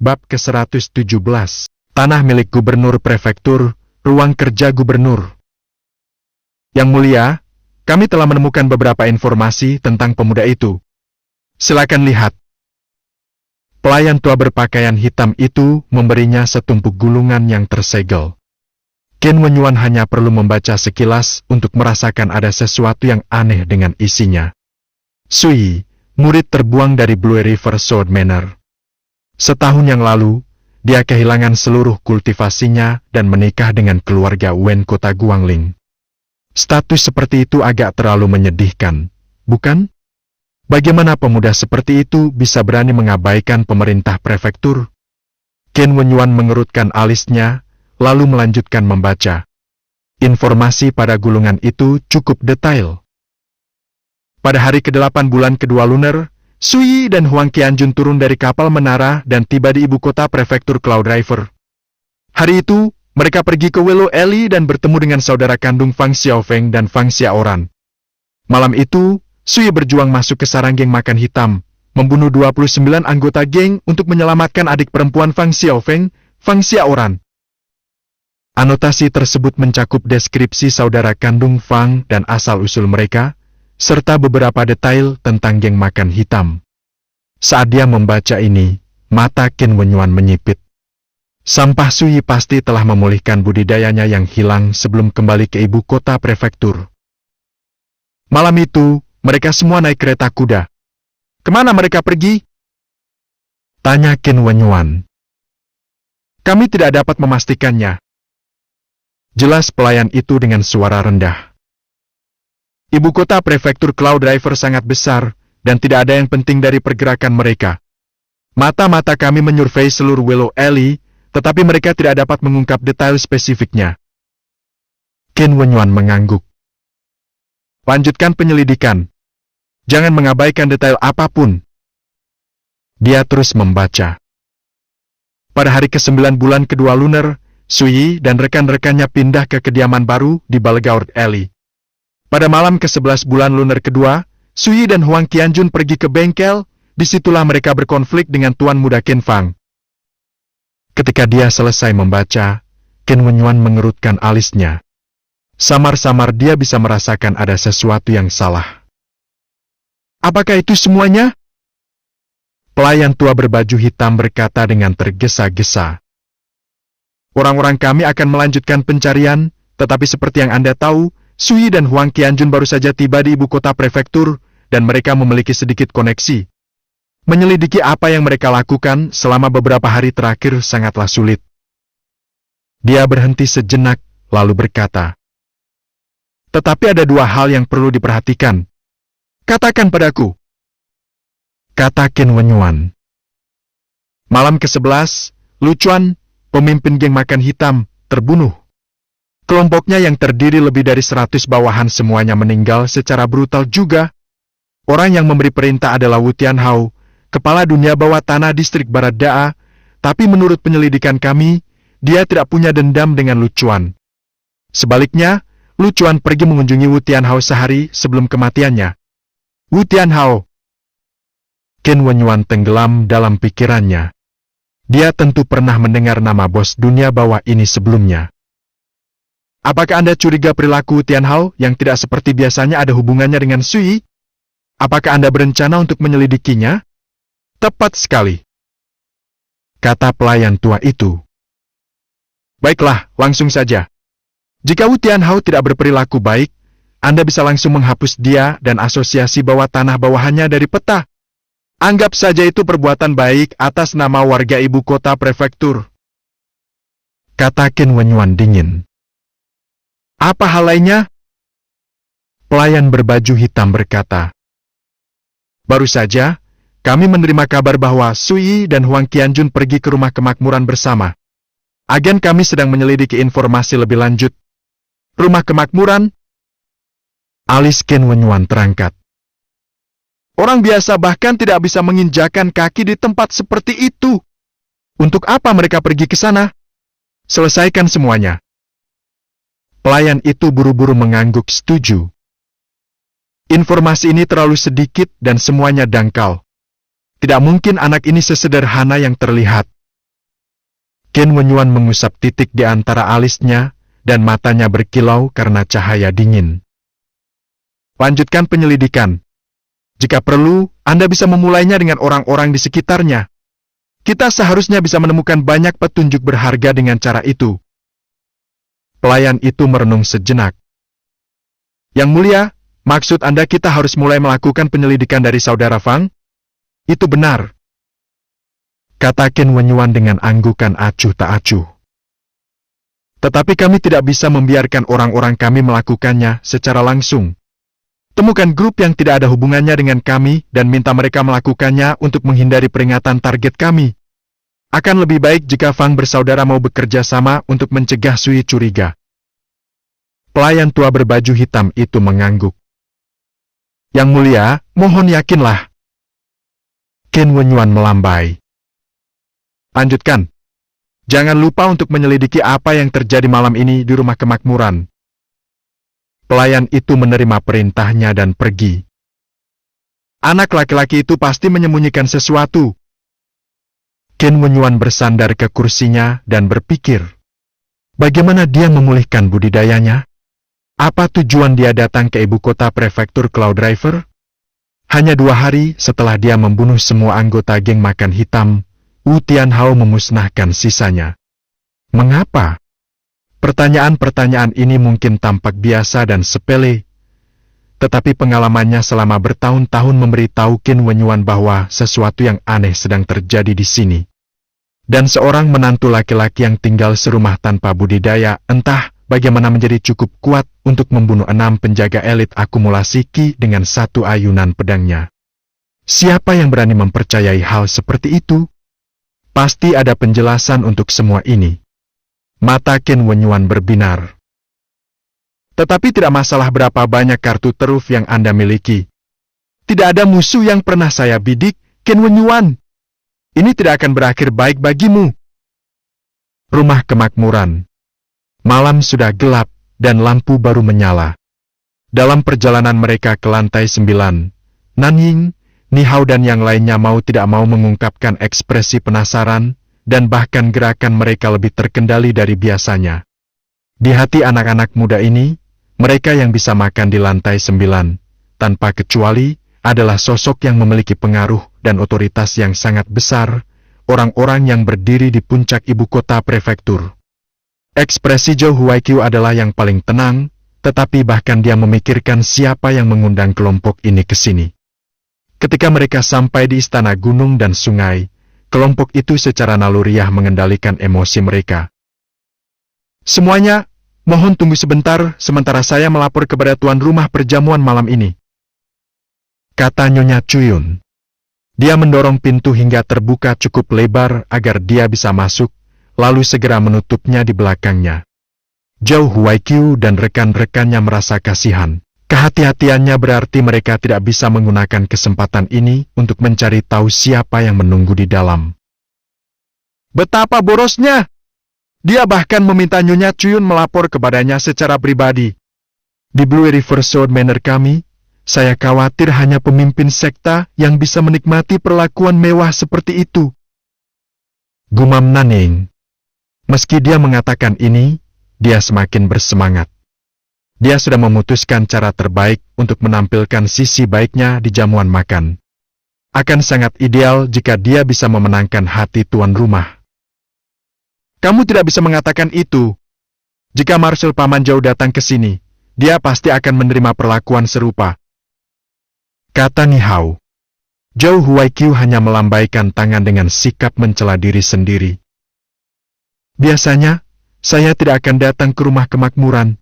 Bab ke-117, Tanah milik Gubernur Prefektur, Ruang Kerja Gubernur. Yang mulia, kami telah menemukan beberapa informasi tentang pemuda itu. Silakan lihat. Pelayan tua berpakaian hitam itu memberinya setumpuk gulungan yang tersegel. Qin Wenyuan hanya perlu membaca sekilas untuk merasakan ada sesuatu yang aneh dengan isinya. Sui, murid terbuang dari Blue River Sword Manor. Setahun yang lalu, dia kehilangan seluruh kultivasinya dan menikah dengan keluarga Wen kota Guangling. Status seperti itu agak terlalu menyedihkan, bukan? Bagaimana pemuda seperti itu bisa berani mengabaikan pemerintah prefektur? Qin Wenyuan mengerutkan alisnya, lalu melanjutkan membaca. Informasi pada gulungan itu cukup detail. Pada hari ke-8 bulan kedua lunar, Sui dan Huang Qianjun turun dari kapal menara dan tiba di ibu kota prefektur Cloud River. Hari itu, mereka pergi ke Willow Alley dan bertemu dengan saudara kandung Fang Xiaofeng dan Fang Xiaoran. Malam itu, Sui berjuang masuk ke sarang geng makan hitam, membunuh 29 anggota geng untuk menyelamatkan adik perempuan Fang Xiaofeng, Fang Xiaoran. Anotasi tersebut mencakup deskripsi saudara kandung Fang dan asal-usul mereka, serta beberapa detail tentang geng makan hitam. Saat dia membaca ini, mata Qin Wenyuan menyipit. Sampah Sui pasti telah memulihkan budidayanya yang hilang sebelum kembali ke ibu kota prefektur. Malam itu, mereka semua naik kereta kuda. Kemana mereka pergi? Tanya Qin Wenyuan. Kami tidak dapat memastikannya. Jelas pelayan itu dengan suara rendah. Ibu kota prefektur Cloud River sangat besar, dan tidak ada yang penting dari pergerakan mereka. Mata-mata kami menyurvei seluruh Willow Alley, tetapi mereka tidak dapat mengungkap detail spesifiknya. Qin Wenyuan mengangguk. Lanjutkan penyelidikan. Jangan mengabaikan detail apapun. Dia terus membaca. Pada hari ke-9 bulan kedua lunar, Sui dan rekan-rekannya pindah ke kediaman baru di Balgaard Alley. Pada malam ke-11 bulan lunar kedua, Sui dan Huang Qianjun pergi ke bengkel, disitulah mereka berkonflik dengan Tuan Muda Qin Fang. Ketika dia selesai membaca, Qin Wenyuan mengerutkan alisnya. Samar-samar dia bisa merasakan ada sesuatu yang salah. Apakah itu semuanya? Pelayan tua berbaju hitam berkata dengan tergesa-gesa. Orang-orang kami akan melanjutkan pencarian, tetapi seperti yang Anda tahu, Sui dan Huang Qianjun baru saja tiba di ibu kota prefektur, dan mereka memiliki sedikit koneksi. Menyelidiki apa yang mereka lakukan selama beberapa hari terakhir sangatlah sulit. Dia berhenti sejenak, lalu berkata, tetapi ada dua hal yang perlu diperhatikan. Katakan padaku. Kata Qin Wenyuan. Malam ke-11, Luchuan, pemimpin geng makan hitam, terbunuh. Kelompoknya yang terdiri lebih dari 100 bawahan semuanya meninggal secara brutal juga. Orang yang memberi perintah adalah Wu Tianhao, kepala dunia bawah tanah distrik Barat Daa, tapi menurut penyelidikan kami, dia tidak punya dendam dengan Luchuan. Sebaliknya, Luchuan pergi mengunjungi Wu Tianhao sehari sebelum kematiannya. Wu Tianhao. Qin Wenyuan tenggelam dalam pikirannya. Dia tentu pernah mendengar nama bos dunia bawah ini sebelumnya. Apakah Anda curiga perilaku Tianhao yang tidak seperti biasanya ada hubungannya dengan Sui? Apakah Anda berencana untuk menyelidikinya? Tepat sekali. Kata pelayan tua itu. Baiklah, langsung saja. Jika Wu Tianhao tidak berperilaku baik, Anda bisa langsung menghapus dia dan asosiasi bawah tanah bawahannya dari peta. Anggap saja itu perbuatan baik atas nama warga ibu kota prefektur. Kata Qin Wenyuan dingin. Apa hal lainnya? Pelayan berbaju hitam berkata. Baru saja, kami menerima kabar bahwa Sui dan Huang Qianjun pergi ke rumah kemakmuran bersama. Agen kami sedang menyelidiki informasi lebih lanjut. Rumah kemakmuran? Alis Qin Wenyuan terangkat. Orang biasa bahkan tidak bisa menginjakan kaki di tempat seperti itu. Untuk apa mereka pergi ke sana? Selesaikan semuanya. Pelayan itu buru-buru mengangguk setuju. Informasi ini terlalu sedikit dan semuanya dangkal. Tidak mungkin anak ini sesederhana yang terlihat. Qin Wenyuan mengusap titik di antara alisnya, dan matanya berkilau karena cahaya dingin. Lanjutkan penyelidikan. Jika perlu, Anda bisa memulainya dengan orang-orang di sekitarnya. Kita seharusnya bisa menemukan banyak petunjuk berharga dengan cara itu. Pelayan itu merenung sejenak. Yang mulia, maksud Anda kita harus mulai melakukan penyelidikan dari saudara Fang? Itu benar, kata Qin Wenyuan dengan anggukan acuh tak acuh. Tetapi kami tidak bisa membiarkan orang-orang kami melakukannya secara langsung. Temukan grup yang tidak ada hubungannya dengan kami dan minta mereka melakukannya untuk menghindari peringatan target kami. Akan lebih baik jika Fang bersaudara mau bekerja sama untuk mencegah Sui curiga. Pelayan tua berbaju hitam itu mengangguk. Yang mulia, mohon yakinlah. Qin Wenyuan melambai. Lanjutkan. Jangan lupa untuk menyelidiki apa yang terjadi malam ini di rumah kemakmuran. Pelayan itu menerima perintahnya dan pergi. Anak laki-laki itu pasti menyembunyikan sesuatu. Qin Wenyuan bersandar ke kursinya dan berpikir. Bagaimana dia memulihkan budidayanya? Apa tujuan dia datang ke ibu kota prefektur Cloud Driver? Hanya 2 hari setelah dia membunuh semua anggota geng makan hitam, Wu Tianhao memusnahkan sisanya. Mengapa? Pertanyaan-pertanyaan ini mungkin tampak biasa dan sepele, tetapi pengalamannya selama bertahun-tahun memberitahu Qin Wenyuan bahwa sesuatu yang aneh sedang terjadi di sini. Dan seorang menantu laki-laki yang tinggal serumah tanpa budidaya, entah bagaimana menjadi cukup kuat untuk membunuh 6 penjaga elit akumulasi Qi dengan 1 ayunan pedangnya. Siapa yang berani mempercayai hal seperti itu? Pasti ada penjelasan untuk semua ini. Mata Qin Wenyuan berbinar. Tetapi tidak masalah berapa banyak kartu truf yang Anda miliki. Tidak ada musuh yang pernah saya bidik, Qin Wenyuan. Ini tidak akan berakhir baik bagimu. Rumah kemakmuran. Malam sudah gelap, dan lampu baru menyala. Dalam perjalanan mereka ke lantai 9, Nanying, Nihao dan yang lainnya mau tidak mau mengungkapkan ekspresi penasaran, dan bahkan gerakan mereka lebih terkendali dari biasanya. Di hati anak-anak muda ini, mereka yang bisa makan di lantai 9, tanpa kecuali, adalah sosok yang memiliki pengaruh dan otoritas yang sangat besar, orang-orang yang berdiri di puncak ibu kota prefektur. Ekspresi Zhou Huaiqiu adalah yang paling tenang, tetapi bahkan dia memikirkan siapa yang mengundang kelompok ini ke sini. Ketika mereka sampai di istana gunung dan sungai, kelompok itu secara naluriah mengendalikan emosi mereka. Semuanya, mohon tunggu sebentar sementara saya melapor kepada tuan rumah perjamuan malam ini, kata Nyonya Cuyun. Dia mendorong pintu hingga terbuka cukup lebar agar dia bisa masuk, lalu segera menutupnya di belakangnya. Zhou Huaiqiu dan rekan-rekannya merasa kasihan. Kehati-hatiannya berarti mereka tidak bisa menggunakan kesempatan ini untuk mencari tahu siapa yang menunggu di dalam. Betapa borosnya! Dia bahkan meminta Nyonya Cuyun melapor kepadanya secara pribadi. Di Blue River Sword Manor kami, saya khawatir hanya pemimpin sekta yang bisa menikmati perlakuan mewah seperti itu. Gumam Nanning. Meski dia mengatakan ini, dia semakin bersemangat. Dia sudah memutuskan cara terbaik untuk menampilkan sisi baiknya di jamuan makan. Akan sangat ideal jika dia bisa memenangkan hati tuan rumah. Kamu tidak bisa mengatakan itu. Jika Marshal Paman Zhou datang ke sini, dia pasti akan menerima perlakuan serupa, kata Nihao. Zhou Huaiqiu hanya melambaikan tangan dengan sikap mencela diri sendiri. Biasanya, saya tidak akan datang ke rumah kemakmuran.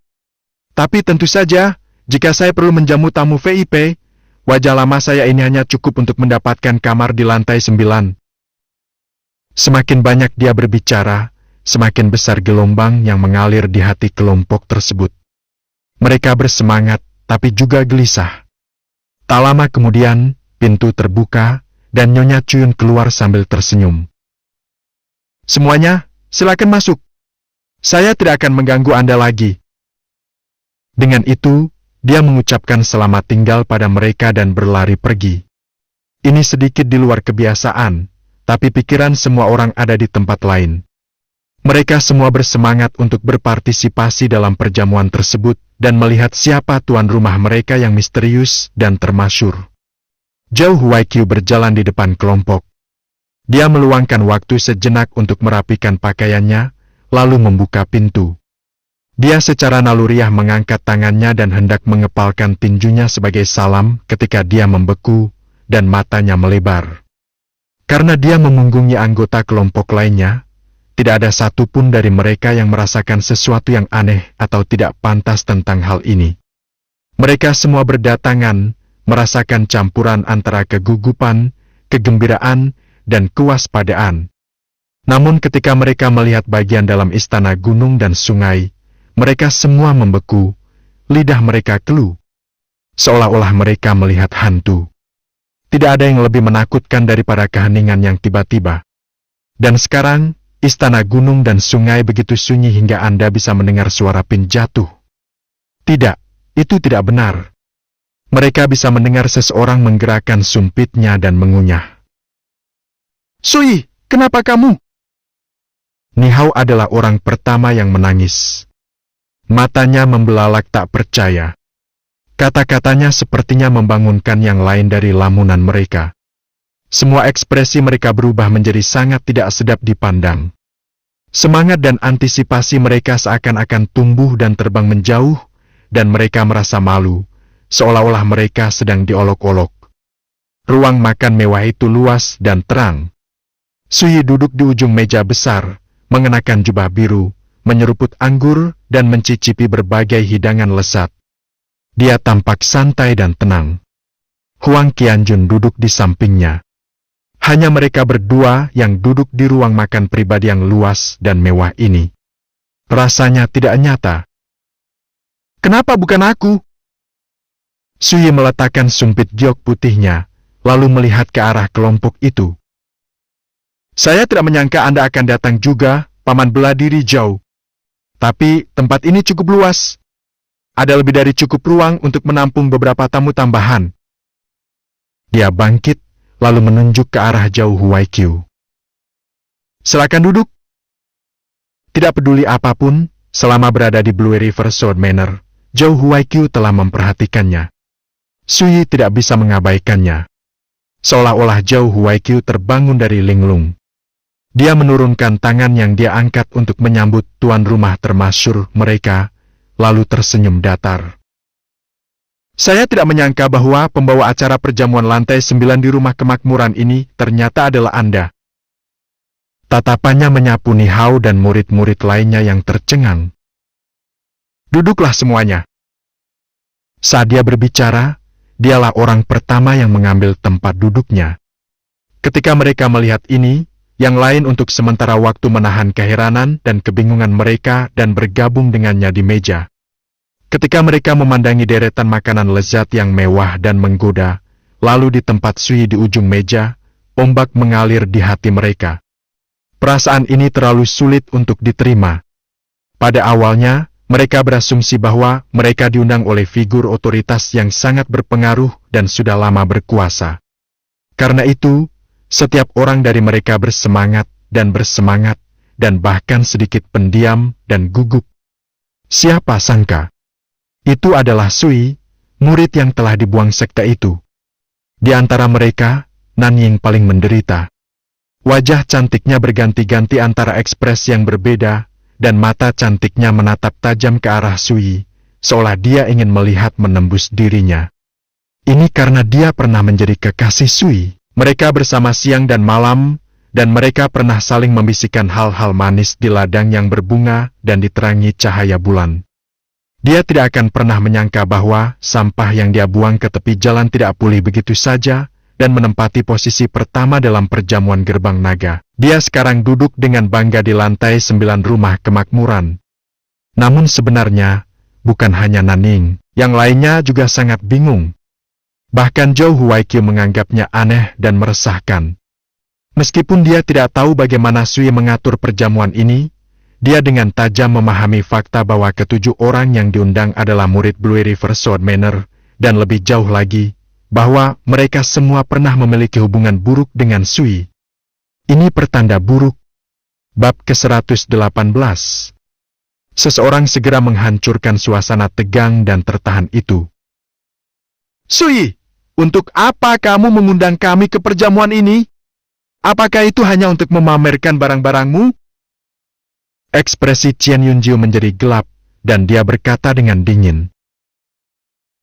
Tapi tentu saja, jika saya perlu menjamu tamu VIP, wajah lama saya ini hanya cukup untuk mendapatkan kamar di lantai 9. Semakin banyak dia berbicara, semakin besar gelombang yang mengalir di hati kelompok tersebut. Mereka bersemangat, tapi juga gelisah. Tak lama kemudian, pintu terbuka, dan Nyonya Cuyun keluar sambil tersenyum. Semuanya, silakan masuk. Saya tidak akan mengganggu Anda lagi. Dengan itu, dia mengucapkan selamat tinggal pada mereka dan berlari pergi. Ini sedikit di luar kebiasaan, tapi pikiran semua orang ada di tempat lain. Mereka semua bersemangat untuk berpartisipasi dalam perjamuan tersebut dan melihat siapa tuan rumah mereka yang misterius dan termasyur. Zhou Huaiqiu berjalan di depan kelompok. Dia meluangkan waktu sejenak untuk merapikan pakaiannya, lalu membuka pintu. Dia secara naluriah mengangkat tangannya dan hendak mengepalkan tinjunya sebagai salam ketika dia membeku dan matanya melebar. Karena dia memunggungi anggota kelompok lainnya, tidak ada satupun dari mereka yang merasakan sesuatu yang aneh atau tidak pantas tentang hal ini. Mereka semua berdatangan, merasakan campuran antara kegugupan, kegembiraan, dan kewaspadaan. Namun ketika mereka melihat bagian dalam istana gunung dan sungai, mereka semua membeku, lidah mereka keluh. Seolah-olah mereka melihat hantu. Tidak ada yang lebih menakutkan daripada keheningan yang tiba-tiba. Dan sekarang, istana gunung dan sungai begitu sunyi hingga Anda bisa mendengar suara pin jatuh. Tidak, itu tidak benar. Mereka bisa mendengar seseorang menggerakkan sumpitnya dan mengunyah. "Sui, kenapa kamu?" Ni Hao adalah orang pertama yang menangis. Matanya membelalak tak percaya. Kata-katanya sepertinya membangunkan yang lain dari lamunan mereka. Semua ekspresi mereka berubah menjadi sangat tidak sedap dipandang. Semangat dan antisipasi mereka seakan-akan tumbuh dan terbang menjauh, dan mereka merasa malu, seolah-olah mereka sedang diolok-olok. Ruang makan mewah itu luas dan terang. Sui duduk di ujung meja besar, mengenakan jubah biru, menyeruput anggur, dan mencicipi berbagai hidangan lezat. Dia tampak santai dan tenang. Huang Qianjun duduk di sampingnya. Hanya mereka berdua yang duduk di ruang makan pribadi yang luas dan mewah ini. Rasanya tidak nyata. "Kenapa bukan aku?" Sui meletakkan sumpit giok putihnya, lalu melihat ke arah kelompok itu. "Saya tidak menyangka Anda akan datang juga, Paman Bela Diri Zhou. Tapi tempat ini cukup luas. Ada lebih dari cukup ruang untuk menampung beberapa tamu tambahan." Dia bangkit, lalu menunjuk ke arah Zhou Huaiqiu. "Silakan duduk." Tidak peduli apapun, selama berada di Blue River Sword Manor, Zhou Huaiqiu telah memperhatikannya. Sui tidak bisa mengabaikannya. Seolah-olah Zhou Huaiqiu terbangun dari linglung. Dia menurunkan tangan yang dia angkat untuk menyambut tuan rumah termasyhur mereka, lalu tersenyum datar. "Saya tidak menyangka bahwa pembawa acara perjamuan lantai 9 di rumah kemakmuran ini ternyata adalah Anda." Tatapannya menyapu Ni Hao dan murid-murid lainnya yang tercengang. "Duduklah semuanya." Saat dia berbicara, dialah orang pertama yang mengambil tempat duduknya. Ketika mereka melihat ini, yang lain untuk sementara waktu menahan keheranan dan kebingungan mereka dan bergabung dengannya di meja. Ketika mereka memandangi deretan makanan lezat yang mewah dan menggoda, lalu di tempat Sui di ujung meja, ombak mengalir di hati mereka. Perasaan ini terlalu sulit untuk diterima. Pada awalnya, mereka berasumsi bahwa mereka diundang oleh figur otoritas yang sangat berpengaruh dan sudah lama berkuasa. Karena itu, setiap orang dari mereka bersemangat, dan bahkan sedikit pendiam dan gugup. Siapa sangka? Itu adalah Sui, murid yang telah dibuang sekte itu. Di antara mereka, Nanying paling menderita. Wajah cantiknya berganti-ganti antara ekspresi yang berbeda, dan mata cantiknya menatap tajam ke arah Sui, seolah dia ingin melihat menembus dirinya. Ini karena dia pernah menjadi kekasih Sui. Mereka bersama siang dan malam, dan mereka pernah saling membisikkan hal-hal manis di ladang yang berbunga dan diterangi cahaya bulan. Dia tidak akan pernah menyangka bahwa sampah yang dia buang ke tepi jalan tidak pulih begitu saja, dan menempati posisi pertama dalam perjamuan gerbang naga. Dia sekarang duduk dengan bangga di lantai 9 rumah kemakmuran. Namun sebenarnya, bukan hanya Nanying, yang lainnya juga sangat bingung. Bahkan Zhou Huaiqiu menganggapnya aneh dan meresahkan. Meskipun dia tidak tahu bagaimana Sui mengatur perjamuan ini, dia dengan tajam memahami fakta bahwa ketujuh orang yang diundang adalah murid Blue River Sword Manor, dan lebih jauh lagi, bahwa mereka semua pernah memiliki hubungan buruk dengan Sui. Ini pertanda buruk. Bab ke-118. Seseorang segera menghancurkan suasana tegang dan tertahan itu. Sui, untuk apa kamu mengundang kami ke perjamuan ini? Apakah itu hanya untuk memamerkan barang-barangmu? Ekspresi Qian Yunjiu menjadi gelap, dan dia berkata dengan dingin.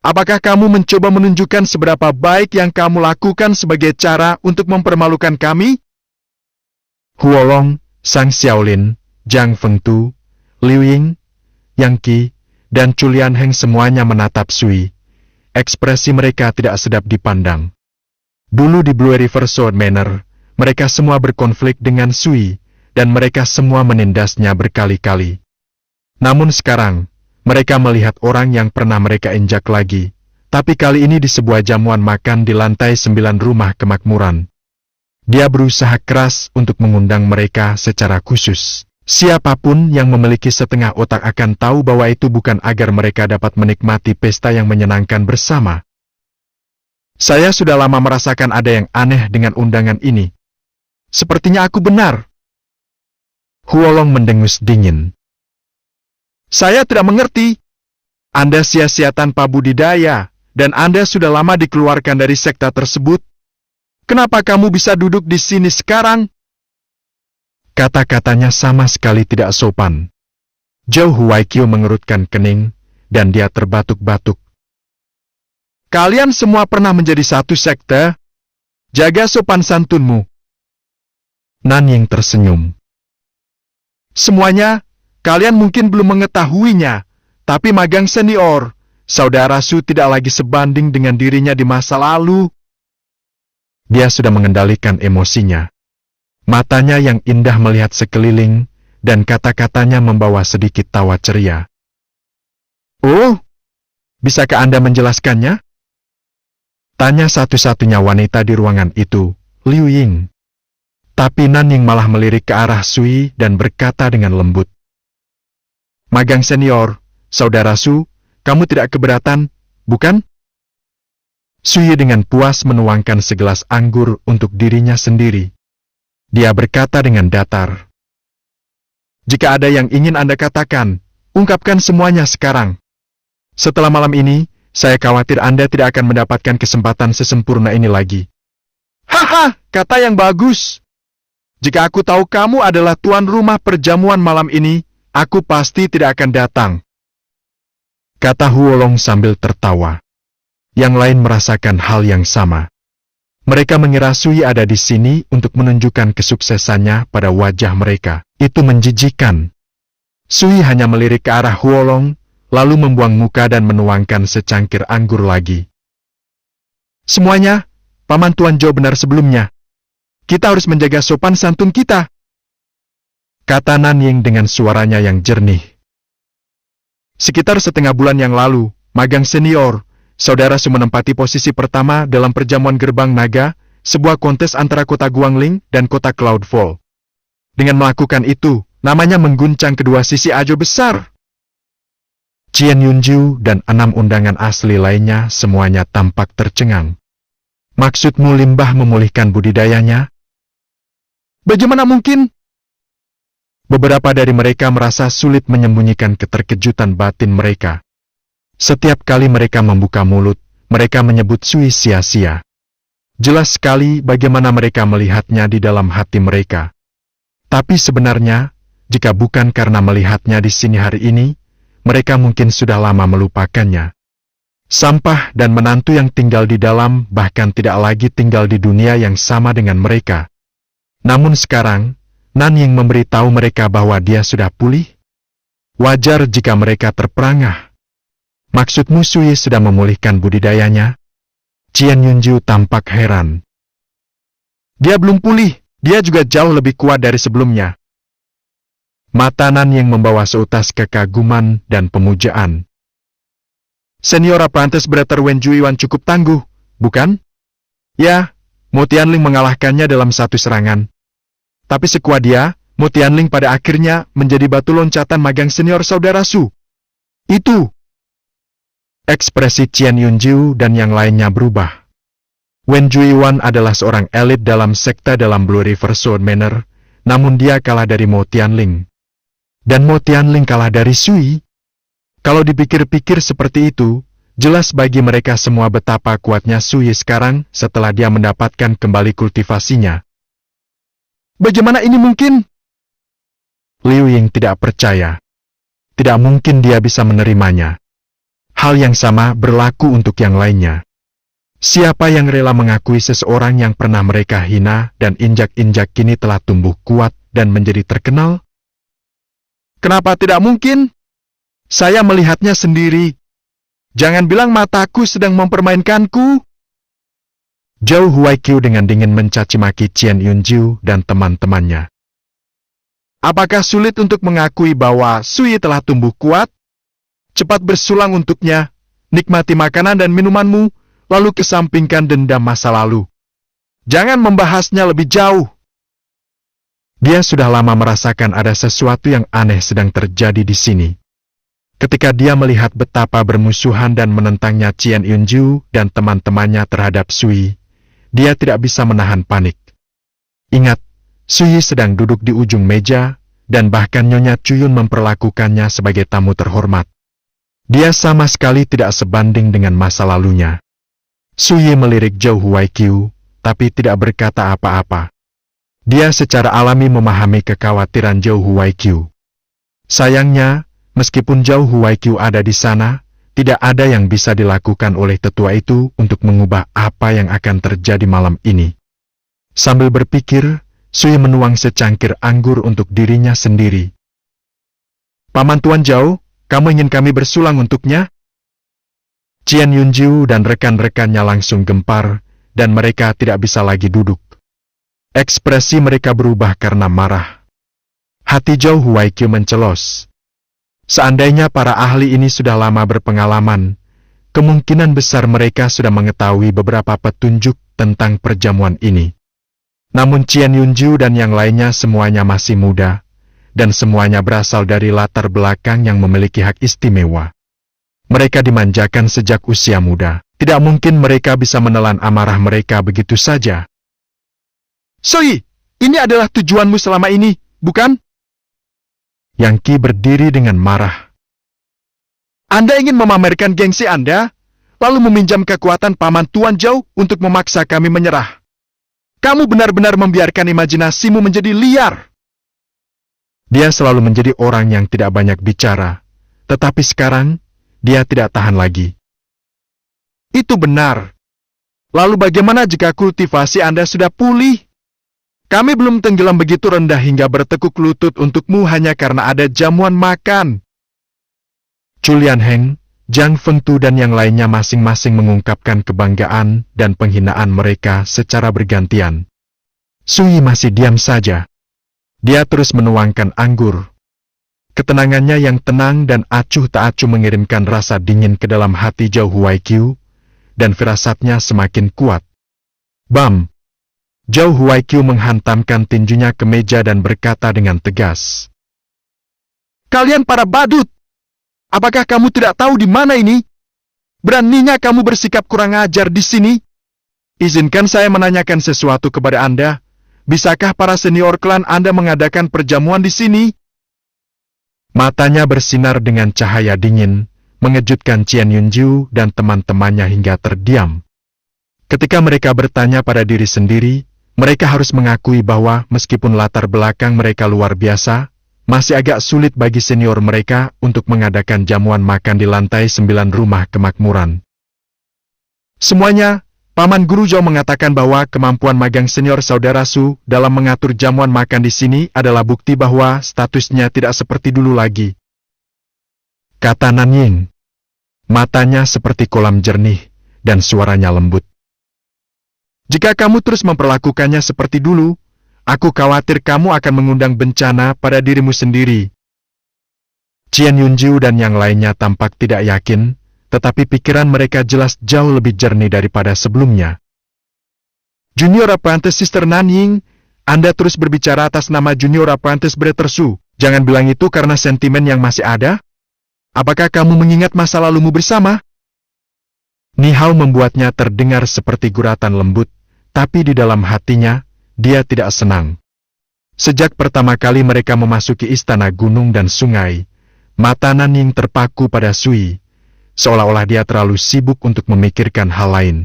Apakah kamu mencoba menunjukkan seberapa baik yang kamu lakukan sebagai cara untuk mempermalukan kami? Huolong, Sang Xiaolin, Zhang Fengtu, Liu Ying, Yang Qi, dan Chulian Heng semuanya menatap Sui. Ekspresi mereka tidak sedap dipandang. Dulu di Blue River Sword Manor, mereka semua berkonflik dengan Sui, dan mereka semua menindasnya berkali-kali. Namun sekarang, mereka melihat orang yang pernah mereka injak lagi, tapi kali ini di sebuah jamuan makan di lantai 9 rumah kemakmuran. Dia berusaha keras untuk mengundang mereka secara khusus. Siapapun yang memiliki setengah otak akan tahu bahwa itu bukan agar mereka dapat menikmati pesta yang menyenangkan bersama. Saya sudah lama merasakan ada yang aneh dengan undangan ini. Sepertinya aku benar. Huolong mendengus dingin. Saya tidak mengerti. Anda sia-sia tanpa budidaya, dan Anda sudah lama dikeluarkan dari sekta tersebut. Kenapa kamu bisa duduk di sini sekarang? Kata-katanya sama sekali tidak sopan. Zhou Huaikyu mengerutkan kening, dan dia terbatuk-batuk. Kalian semua pernah menjadi satu sekte? Jaga sopan santunmu. Nanying tersenyum. Semuanya, kalian mungkin belum mengetahuinya, tapi magang senior, saudara Su tidak lagi sebanding dengan dirinya di masa lalu. Dia sudah mengendalikan emosinya. Matanya yang indah melihat sekeliling, dan kata-katanya membawa sedikit tawa ceria. Oh, bisakah Anda menjelaskannya? Tanya satu-satunya wanita di ruangan itu, Liu Ying. Tapi Nanying malah melirik ke arah Sui dan berkata dengan lembut. Magang senior, saudara Su, kamu tidak keberatan, bukan? Sui dengan puas menuangkan segelas anggur untuk dirinya sendiri. Dia berkata dengan datar. Jika ada yang ingin Anda katakan, ungkapkan semuanya sekarang. Setelah malam ini, saya khawatir Anda tidak akan mendapatkan kesempatan sesempurna ini lagi. Haha, kata yang bagus. Jika aku tahu kamu adalah tuan rumah perjamuan malam ini, aku pasti tidak akan datang. Kata Huolong sambil tertawa. Yang lain merasakan hal yang sama. Mereka mengira Sui ada di sini untuk menunjukkan kesuksesannya pada wajah mereka. Itu menjijikan. Sui hanya melirik ke arah Huolong, lalu membuang muka dan menuangkan secangkir anggur lagi. Semuanya, Paman Tuan Zhou benar sebelumnya. Kita harus menjaga sopan santun kita. Kata Nanying dengan suaranya yang jernih. Sekitar setengah bulan yang lalu, magang senior, saudara Su menempati posisi pertama dalam perjamuan Gerbang Naga, sebuah kontes antara kota Guangling dan kota Cloudfall. Dengan melakukan itu, namanya mengguncang kedua sisi Ajo besar. Qian Yunjiu dan 6 undangan asli lainnya semuanya tampak tercengang. Maksudmu limbah memulihkan budidayanya? Bagaimana mungkin? Beberapa dari mereka merasa sulit menyembunyikan keterkejutan batin mereka. Setiap kali mereka membuka mulut, mereka menyebut Sui sia-sia. Jelas sekali bagaimana mereka melihatnya di dalam hati mereka. Tapi sebenarnya, jika bukan karena melihatnya di sini hari ini, mereka mungkin sudah lama melupakannya. Sampah dan menantu yang tinggal di dalam bahkan tidak lagi tinggal di dunia yang sama dengan mereka. Namun sekarang, Nanying memberitahu mereka bahwa dia sudah pulih. Wajar jika mereka terperangah. Maksudmu Sui sudah memulihkan budidayanya? Qian Yunjiu tampak heran. Dia belum pulih, dia juga jauh lebih kuat dari sebelumnya. Mata Nanying membawa seutas kekaguman dan pemujaan. Senior apprentice Brother Wen Juiwan cukup tangguh, bukan? Ya, Mo Tianling mengalahkannya dalam satu serangan. Tapi sekuat dia, Mo Tianling pada akhirnya menjadi batu loncatan magang senior saudara Su. Itu. Ekspresi Qian Yunjiu dan yang lainnya berubah. Wen Juiwan adalah seorang elit dalam sekte dalam Blue River Sword Manor, Namun dia kalah dari Mo Tianling. Dan Mo Tianling kalah dari Sui. Kalau dipikir-pikir seperti itu, jelas bagi mereka semua betapa kuatnya Sui sekarang setelah dia mendapatkan kembali kultivasinya. Bagaimana ini mungkin? Liu Ying tidak percaya. Tidak mungkin dia bisa menerimanya. Hal yang sama berlaku untuk yang lainnya. Siapa yang rela mengakui seseorang yang pernah mereka hina dan injak-injak kini telah tumbuh kuat dan menjadi terkenal? Kenapa tidak mungkin? Saya melihatnya sendiri. Jangan bilang mataku sedang mempermainkanku. Zhou Huaiqiu dengan dingin mencaci maki Qian Yunjiu dan teman-temannya. Apakah sulit untuk mengakui bahwa Sui telah tumbuh kuat? Cepat bersulang untuknya, nikmati makanan dan minumanmu, lalu kesampingkan dendam masa lalu. Jangan membahasnya lebih jauh. Dia sudah lama merasakan ada sesuatu yang aneh sedang terjadi di sini. Ketika dia melihat betapa bermusuhan dan menentangnya Qian Yunjiu dan teman-temannya terhadap Sui, dia tidak bisa menahan panik. Ingat, Sui sedang duduk di ujung meja, dan bahkan Nyonya Cuyun memperlakukannya sebagai tamu terhormat. Dia sama sekali tidak sebanding dengan masa lalunya. Sui melirik Zhou Huaiqiu, tapi tidak berkata apa-apa. Dia secara alami memahami kekhawatiran Zhou Huaiqiu. Sayangnya, meskipun Zhou Huaiqiu ada di sana, tidak ada yang bisa dilakukan oleh tetua itu untuk mengubah apa yang akan terjadi malam ini. Sambil berpikir, Sui menuang secangkir anggur untuk dirinya sendiri. Paman Tuan Zhou, kamu ingin kami bersulang untuknya? Qian Yunjiu dan rekan-rekannya langsung gempar, dan mereka tidak bisa lagi duduk. Ekspresi mereka berubah karena marah. Hati Zhou Huaiqiu mencelos. Seandainya para ahli ini sudah lama berpengalaman, kemungkinan besar mereka sudah mengetahui beberapa petunjuk tentang perjamuan ini. Namun Qian Yunjiu dan yang lainnya semuanya masih muda, dan semuanya berasal dari latar belakang yang memiliki hak istimewa. Mereka dimanjakan sejak usia muda. Tidak mungkin mereka bisa menelan amarah mereka begitu saja. Sui, ini adalah tujuanmu selama ini, bukan? Yang Qi berdiri dengan marah. Anda ingin memamerkan gengsi Anda, lalu meminjam kekuatan Paman Tuan Zhou untuk memaksa kami menyerah. Kamu benar-benar membiarkan imajinasimu menjadi liar. Dia selalu menjadi orang yang tidak banyak bicara, tetapi sekarang, dia tidak tahan lagi. Itu benar. Lalu bagaimana jika kultivasi Anda sudah pulih? Kami belum tenggelam begitu rendah hingga bertekuk lutut untukmu hanya karena ada jamuan makan. Julian Heng, Zhang Fengtu dan yang lainnya masing-masing mengungkapkan kebanggaan dan penghinaan mereka secara bergantian. Sui masih diam saja. Dia terus menuangkan anggur. Ketenangannya yang tenang dan acuh tak acuh mengirimkan rasa dingin ke dalam hati Zhou Huaiqiu, dan firasatnya semakin kuat. Bam! Zhou Huaiqiu menghantamkan tinjunya ke meja dan berkata dengan tegas. Kalian para badut! Apakah kamu tidak tahu di mana ini? Beraninya kamu bersikap kurang ajar di sini? Izinkan saya menanyakan sesuatu kepada Anda. Bisakah para senior klan Anda mengadakan perjamuan di sini? Matanya bersinar dengan cahaya dingin, mengejutkan Qian Yunjiu dan teman-temannya hingga terdiam. Ketika mereka bertanya pada diri sendiri, mereka harus mengakui bahwa meskipun latar belakang mereka luar biasa, masih agak sulit bagi senior mereka untuk mengadakan jamuan makan di lantai 9 rumah kemakmuran. Semuanya, Paman Guru Zhou mengatakan bahwa kemampuan magang senior saudara Su dalam mengatur jamuan makan di sini adalah bukti bahwa statusnya tidak seperti dulu lagi. Kata Nanying. Matanya seperti kolam jernih, dan suaranya lembut. Jika kamu terus memperlakukannya seperti dulu, aku khawatir kamu akan mengundang bencana pada dirimu sendiri. Qian Yunjiu dan yang lainnya tampak tidak yakin, tetapi pikiran mereka jelas jauh lebih jernih daripada sebelumnya. Junior Apprentice Sister Nanying, Anda terus berbicara atas nama Junior Apprentice Brother Su. Jangan bilang itu karena sentimen yang masih ada. Apakah kamu mengingat masa lalumu bersama? Nihao membuatnya terdengar seperti guratan lembut, tapi di dalam hatinya, dia tidak senang. Sejak pertama kali mereka memasuki istana gunung dan sungai, mata Nanying terpaku pada Sui, seolah-olah dia terlalu sibuk untuk memikirkan hal lain.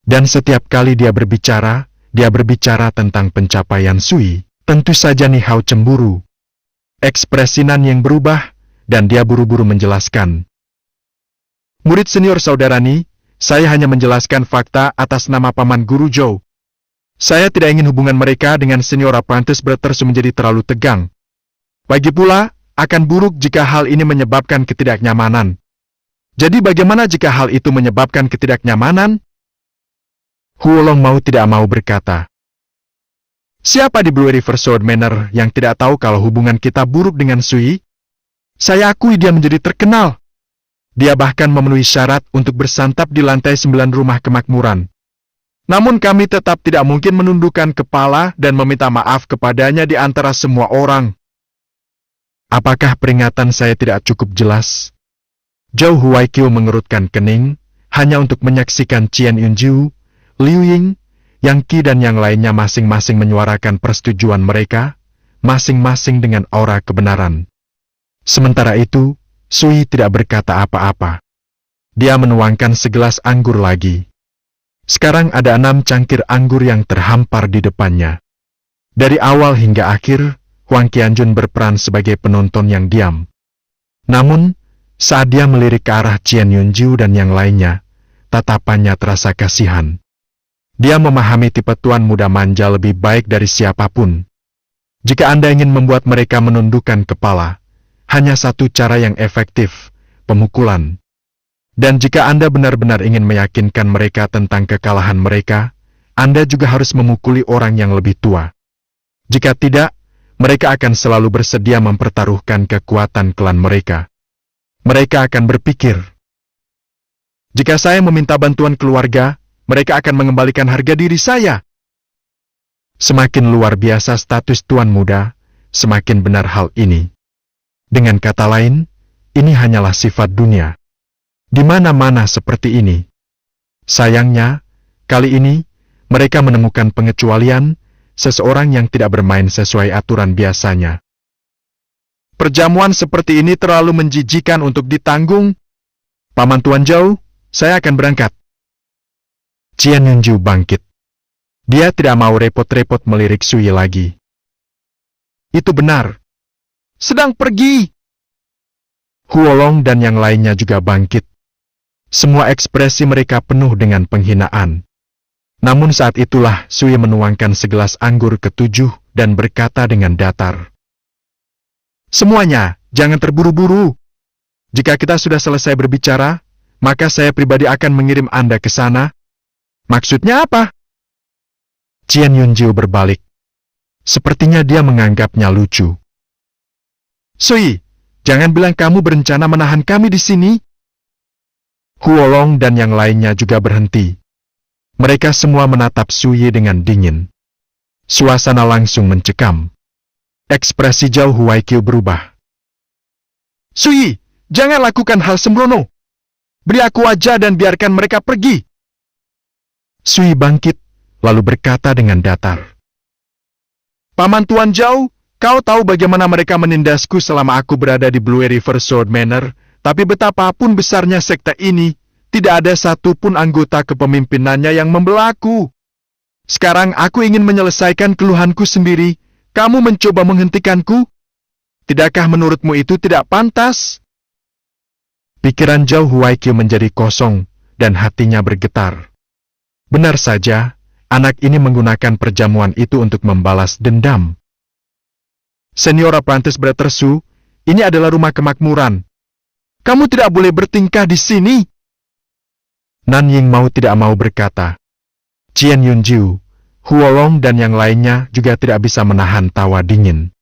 Dan setiap kali dia berbicara tentang pencapaian Sui. Tentu saja Ni Hao cemburu. Ekspresi Nanying berubah, dan dia buru-buru menjelaskan. Murid senior saudara Ni, saya hanya menjelaskan fakta atas nama Paman Guru Zhou. Saya tidak ingin hubungan mereka dengan senior apprentice brothers menjadi terlalu tegang. Lagi pula, akan buruk jika hal ini menyebabkan ketidaknyamanan. Jadi bagaimana jika hal itu menyebabkan ketidaknyamanan? Huolong mau tidak mau berkata. Siapa di Blue River Sword Manor yang tidak tahu kalau hubungan kita buruk dengan Sui? Saya akui dia menjadi terkenal. Dia bahkan memenuhi syarat untuk bersantap di lantai 9 rumah kemakmuran. Namun kami tetap tidak mungkin menundukkan kepala dan meminta maaf kepadanya di antara semua orang. Apakah peringatan saya tidak cukup jelas? Zhou Huaikyo mengerutkan kening, hanya untuk menyaksikan Qian Yunjiu, Liu Ying, Yang Qi dan yang lainnya masing-masing menyuarakan persetujuan mereka, masing-masing dengan aura kebenaran. Sementara itu, Sui tidak berkata apa-apa. Dia menuangkan segelas anggur lagi. Sekarang ada 6 cangkir anggur yang terhampar di depannya. Dari awal hingga akhir, Huang Qianjun berperan sebagai penonton yang diam. Namun, saat dia melirik ke arah Qian Yunjiu dan yang lainnya, tatapannya terasa kasihan. Dia memahami tipe tuan muda manja lebih baik dari siapapun. Jika Anda ingin membuat mereka menundukkan kepala, hanya satu cara yang efektif, pemukulan. Dan jika Anda benar-benar ingin meyakinkan mereka tentang kekalahan mereka, Anda juga harus memukuli orang yang lebih tua. Jika tidak, mereka akan selalu bersedia mempertaruhkan kekuatan klan mereka. Mereka akan berpikir, jika saya meminta bantuan keluarga, mereka akan mengembalikan harga diri saya. Semakin luar biasa status tuan muda, semakin benar hal ini. Dengan kata lain, ini hanyalah sifat dunia. Di mana-mana seperti ini. Sayangnya, kali ini, mereka menemukan pengecualian, seseorang yang tidak bermain sesuai aturan biasanya. Perjamuan seperti ini terlalu menjijikan untuk ditanggung. Paman Tuan Zhou, saya akan berangkat. Qian Yunjiu bangkit. Dia tidak mau repot-repot melirik Sui lagi. Itu benar. Sedang pergi. Huolong dan yang lainnya juga bangkit. Semua ekspresi mereka penuh dengan penghinaan. Namun saat itulah Sui menuangkan segelas anggur ke-7 dan berkata dengan datar. Semuanya, jangan terburu-buru. Jika kita sudah selesai berbicara, maka saya pribadi akan mengirim Anda ke sana. Maksudnya apa? Qian Yunjiu berbalik. Sepertinya dia menganggapnya lucu. Sui, jangan bilang kamu berencana menahan kami di sini. Huolong dan yang lainnya juga berhenti. Mereka semua menatap Sui dengan dingin. Suasana langsung mencekam. Ekspresi Zhou Huaikyo berubah. Sui, jangan lakukan hal sembrono. Beri aku wajah dan biarkan mereka pergi. Sui bangkit, lalu berkata dengan datar. Paman Tuan Zhou, kau tahu bagaimana mereka menindasku selama aku berada di Blue River Sword Manor. Tapi betapapun besarnya sekte ini, tidak ada satupun anggota kepemimpinannya yang membelaku. Sekarang aku ingin menyelesaikan keluhanku sendiri. Kamu mencoba menghentikanku? Tidakkah menurutmu itu tidak pantas? Pikiran Zhou Huaikyo menjadi kosong, dan hatinya bergetar. Benar saja, anak ini menggunakan perjamuan itu untuk membalas dendam. Senior apprentice brothers Su, ini adalah rumah kemakmuran. Kamu tidak boleh bertingkah di sini. Nanying mau tidak mau berkata. Qian Yunjiu, Huolong dan yang lainnya juga tidak bisa menahan tawa dingin.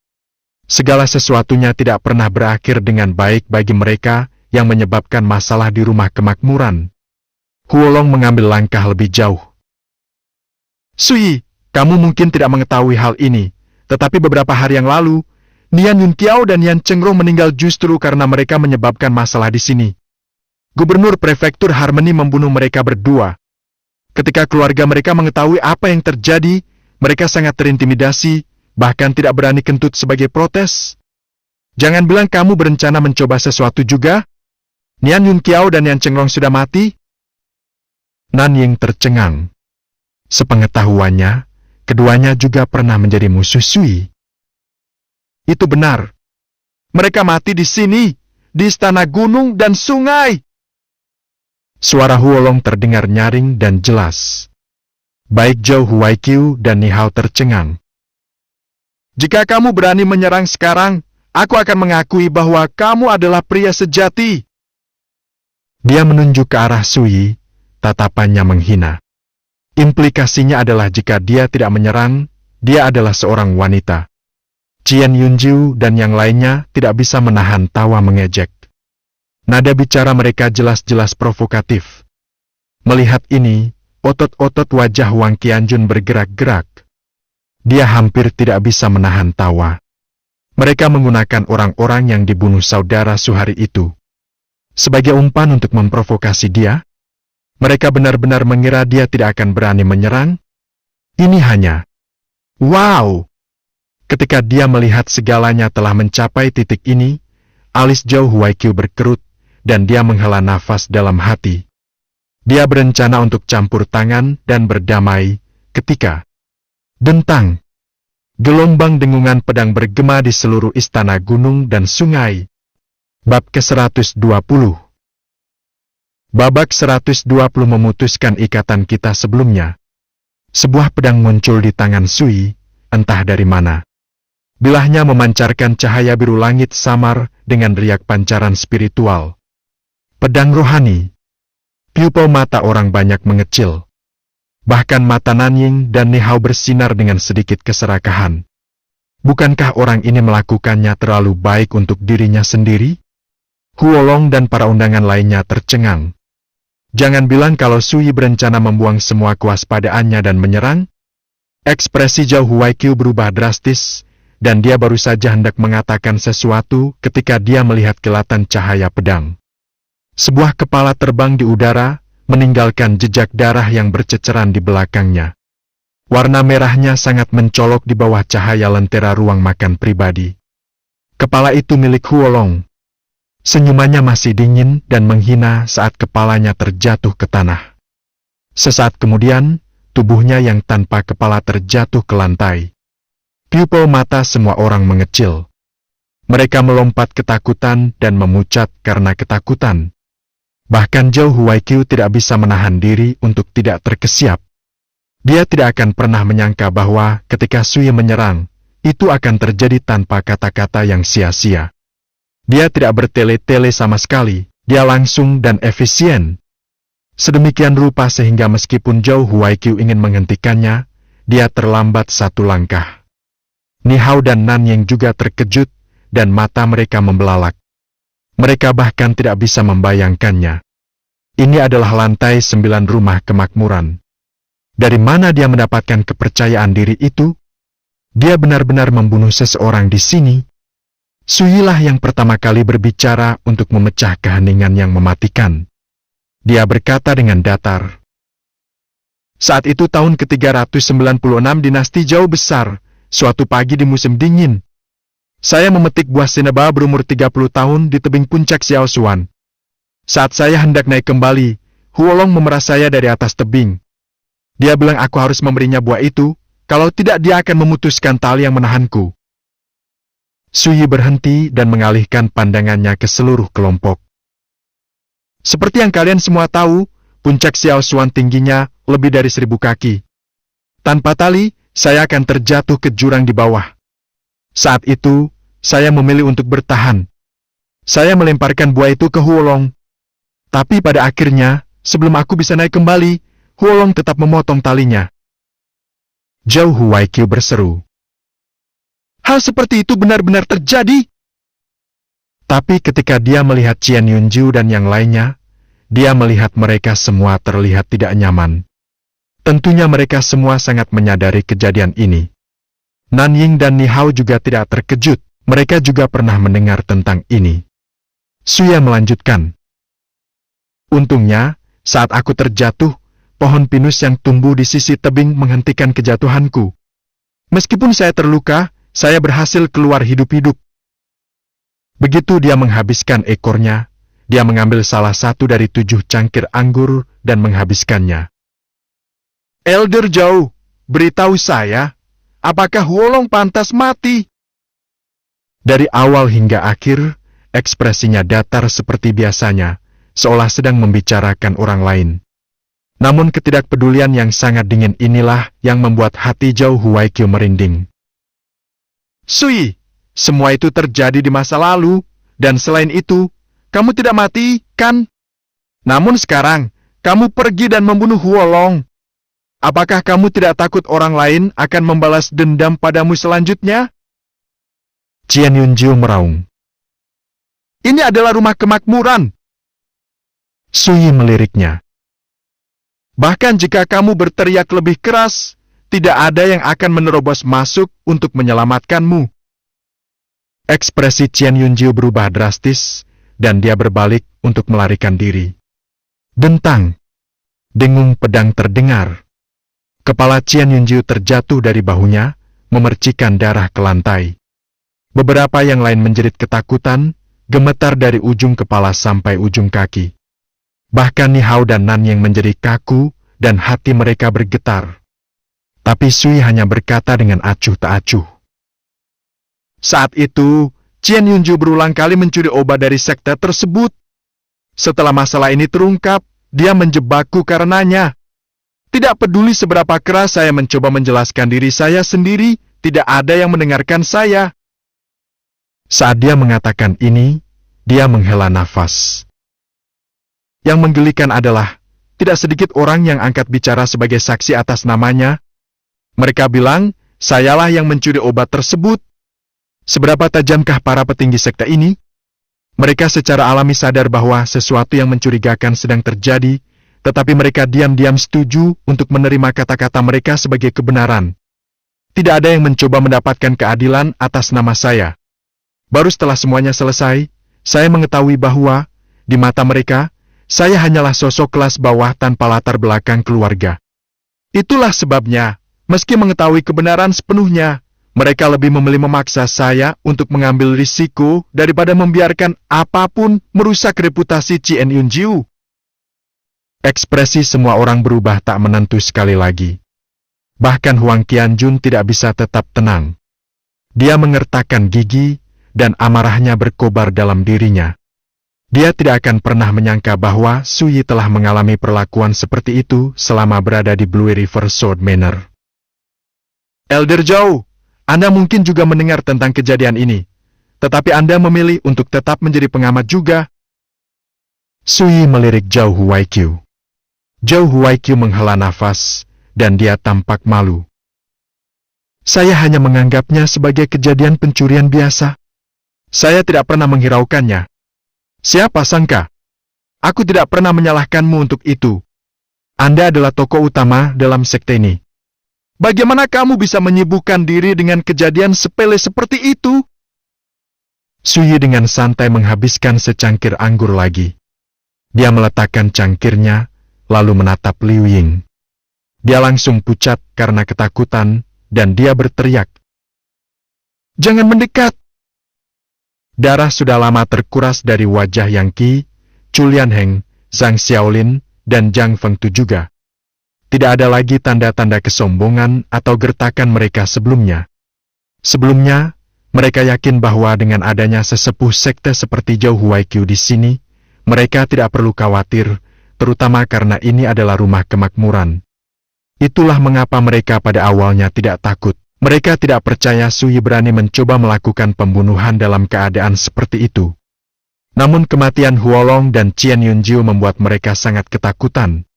Segala sesuatunya tidak pernah berakhir dengan baik bagi mereka yang menyebabkan masalah di rumah kemakmuran. Huolong mengambil langkah lebih jauh. Sui, kamu mungkin tidak mengetahui hal ini, tetapi beberapa hari yang lalu, Nian Yunqiao dan Yan Chengrong meninggal justru karena mereka menyebabkan masalah di sini. Gubernur Prefektur Harmony membunuh mereka berdua. Ketika keluarga mereka mengetahui apa yang terjadi, mereka sangat terintimidasi, bahkan tidak berani kentut sebagai protes. Jangan bilang kamu berencana mencoba sesuatu juga? Nian Yun Kiao dan Yan Chenglong sudah mati? Nanying tercengang. Sepengetahuannya, keduanya juga pernah menjadi musuh Sui. Itu benar. Mereka mati di sini, di istana gunung dan sungai. Suara Huolong terdengar nyaring dan jelas. Baik Zhou Huaiqiu dan Ni Hao tercengang. Jika kamu berani menyerang sekarang, aku akan mengakui bahwa kamu adalah pria sejati. Dia menunjuk ke arah Sui, tatapannya menghina. Implikasinya adalah jika dia tidak menyerang, dia adalah seorang wanita. Qian Yunjiu dan yang lainnya tidak bisa menahan tawa mengejek. Nada bicara mereka jelas-jelas provokatif. Melihat ini, otot-otot wajah Wang Qianjun bergerak-gerak. Dia hampir tidak bisa menahan tawa. Mereka menggunakan orang-orang yang dibunuh saudara Suhari itu sebagai umpan untuk memprovokasi dia. Mereka benar-benar mengira dia tidak akan berani menyerang. Ini hanya wow! Ketika dia melihat segalanya telah mencapai titik ini, alis Zhou Huaiqiu berkerut, dan dia menghela nafas dalam hati. Dia berencana untuk campur tangan dan berdamai, ketika dentang! Gelombang dengungan pedang bergema di seluruh istana gunung dan sungai. Bab ke-120. Babak 120 memutuskan ikatan kita sebelumnya. Sebuah pedang muncul di tangan Sui, entah dari mana. Bilahnya memancarkan cahaya biru langit samar dengan riak pancaran spiritual. Pedang rohani. Pupil mata orang banyak mengecil. Bahkan mata Nanying dan Ni Hao bersinar dengan sedikit keserakahan. Bukankah orang ini melakukannya terlalu baik untuk dirinya sendiri? Huolong dan para undangan lainnya tercengang. Jangan bilang kalau Sui berencana membuang semua kewaspadaannya dan menyerang. Ekspresi Zhou Huaiqiu berubah drastis, dan dia baru saja hendak mengatakan sesuatu ketika dia melihat kilatan cahaya pedang. Sebuah kepala terbang di udara, meninggalkan jejak darah yang berceceran di belakangnya. Warna merahnya sangat mencolok di bawah cahaya lentera ruang makan pribadi. Kepala itu milik Huolong. Senyumannya masih dingin dan menghina saat kepalanya terjatuh ke tanah. Sesaat kemudian, tubuhnya yang tanpa kepala terjatuh ke lantai. Pupil mata semua orang mengecil. Mereka melompat ketakutan dan memucat karena ketakutan. Bahkan Zhou Huaiqiu tidak bisa menahan diri untuk tidak terkesiap. Dia tidak akan pernah menyangka bahwa ketika Sui menyerang, itu akan terjadi tanpa kata-kata yang sia-sia. Dia tidak bertele-tele sama sekali, dia langsung dan efisien. Sedemikian rupa sehingga meskipun Zhou Huaiqiu ingin menghentikannya, dia terlambat satu langkah. Ni Hao dan Nanying juga terkejut, dan mata mereka membelalak. Mereka bahkan tidak bisa membayangkannya. Ini adalah lantai 9 rumah kemakmuran. Dari mana dia mendapatkan kepercayaan diri itu? Dia benar-benar membunuh seseorang di sini. Suilah yang pertama kali berbicara untuk memecah keheningan yang mematikan. Dia berkata dengan datar. Saat itu tahun ke-396 dinasti Zhou besar, suatu pagi di musim dingin. Saya memetik buah sineba berumur 30 tahun di tebing puncak Xiaoshuan. Saat saya hendak naik kembali, Huolong memerah saya dari atas tebing. Dia bilang aku harus memberinya buah itu, kalau tidak dia akan memutuskan tali yang menahanku. Sui berhenti dan mengalihkan pandangannya ke seluruh kelompok. Seperti yang kalian semua tahu, puncak Xiaoshuan tingginya lebih dari 1000 kaki. Tanpa tali, saya akan terjatuh ke jurang di bawah. Saat itu, saya memilih untuk bertahan. Saya melemparkan buah itu ke Huolong. Tapi pada akhirnya, sebelum aku bisa naik kembali, Huolong tetap memotong talinya. Zhou Huaiqiu berseru. Hal seperti itu benar-benar terjadi. Tapi ketika dia melihat Qian Yunjiu dan yang lainnya, dia melihat mereka semua terlihat tidak nyaman. Tentunya mereka semua sangat menyadari kejadian ini. Nanying dan Ni Hao juga tidak terkejut, mereka juga pernah mendengar tentang ini. Suya melanjutkan. Untungnya, saat aku terjatuh, pohon pinus yang tumbuh di sisi tebing menghentikan kejatuhanku. Meskipun saya terluka, saya berhasil keluar hidup-hidup. Begitu dia menghabiskan ekornya, dia mengambil salah satu dari 7 cangkir anggur dan menghabiskannya. Elder Zhou, beritahu saya, apakah Huolong pantas mati? Dari awal hingga akhir, ekspresinya datar seperti biasanya, seolah sedang membicarakan orang lain. Namun ketidakpedulian yang sangat dingin inilah yang membuat hati Zhou Huaikyu merinding. Sui, semua itu terjadi di masa lalu, dan selain itu, kamu tidak mati, kan? Namun sekarang, kamu pergi dan membunuh Huolong. Apakah kamu tidak takut orang lain akan membalas dendam padamu selanjutnya? Qian Yunjiu meraung. Ini adalah rumah kemakmuran. Sui meliriknya. Bahkan jika kamu berteriak lebih keras, tidak ada yang akan menerobos masuk untuk menyelamatkanmu. Ekspresi Qian Yunjiu berubah drastis, dan dia berbalik untuk melarikan diri. Dentang. Dengung pedang terdengar. Kepala Qian Yunjiu terjatuh dari bahunya, memercikan darah ke lantai. Beberapa yang lain menjerit ketakutan, gemetar dari ujung kepala sampai ujung kaki. Bahkan Ni Hao dan Nan yang menjadi kaku, dan hati mereka bergetar. Tapi Sui hanya berkata dengan acuh tak acuh. Saat itu, Qian Yunjiu berulang kali mencuri obat dari sekte tersebut. Setelah masalah ini terungkap, dia menjebakku karenanya. Tidak peduli seberapa keras saya mencoba menjelaskan diri saya sendiri, tidak ada yang mendengarkan saya. Saat dia mengatakan ini, dia menghela nafas. Yang menggelikan adalah, tidak sedikit orang yang angkat bicara sebagai saksi atas namanya. Mereka bilang, sayalah yang mencuri obat tersebut. Seberapa tajamkah para petinggi sekte ini? Mereka secara alami sadar bahwa sesuatu yang mencurigakan sedang terjadi, tetapi mereka diam-diam setuju untuk menerima kata-kata mereka sebagai kebenaran. Tidak ada yang mencoba mendapatkan keadilan atas nama saya. Baru setelah semuanya selesai, saya mengetahui bahwa, di mata mereka, saya hanyalah sosok kelas bawah tanpa latar belakang keluarga. Itulah sebabnya, meski mengetahui kebenaran sepenuhnya, mereka lebih memilih memaksa saya untuk mengambil risiko daripada membiarkan apapun merusak reputasi Qian Yunjiu. Ekspresi semua orang berubah tak menentu sekali lagi. Bahkan Huang Qianjun tidak bisa tetap tenang. Dia mengertakkan gigi, dan amarahnya berkobar dalam dirinya. Dia tidak akan pernah menyangka bahwa Sui telah mengalami perlakuan seperti itu selama berada di Blue River Sword Manor. Elder Zhou, Anda mungkin juga mendengar tentang kejadian ini, tetapi Anda memilih untuk tetap menjadi pengamat juga. Sui melirik Zhou Huaikyu. Zhou Huaikyu menghela nafas, dan dia tampak malu. Saya hanya menganggapnya sebagai kejadian pencurian biasa. Saya tidak pernah menghiraukannya. Siapa sangka? Aku tidak pernah menyalahkanmu untuk itu. Anda adalah tokoh utama dalam sekte ini. Bagaimana kamu bisa menyibukkan diri dengan kejadian sepele seperti itu? Sui dengan santai menghabiskan secangkir anggur lagi. Dia meletakkan cangkirnya, lalu menatap Liu Ying. Dia langsung pucat karena ketakutan, dan dia berteriak. Jangan mendekat! Darah sudah lama terkuras dari wajah Yang Qi, Chu Lianheng, Zhang Xiaolin, dan Zhang Fengtu juga. Tidak ada lagi tanda-tanda kesombongan atau gertakan mereka sebelumnya. Sebelumnya, mereka yakin bahwa dengan adanya sesepuh sekte seperti Zhou Huaikyu di sini, mereka tidak perlu khawatir, terutama karena ini adalah rumah kemakmuran. Itulah mengapa mereka pada awalnya tidak takut. Mereka tidak percaya Sui berani mencoba melakukan pembunuhan dalam keadaan seperti itu. Namun kematian Huolong dan Qian Yunjiu membuat mereka sangat ketakutan.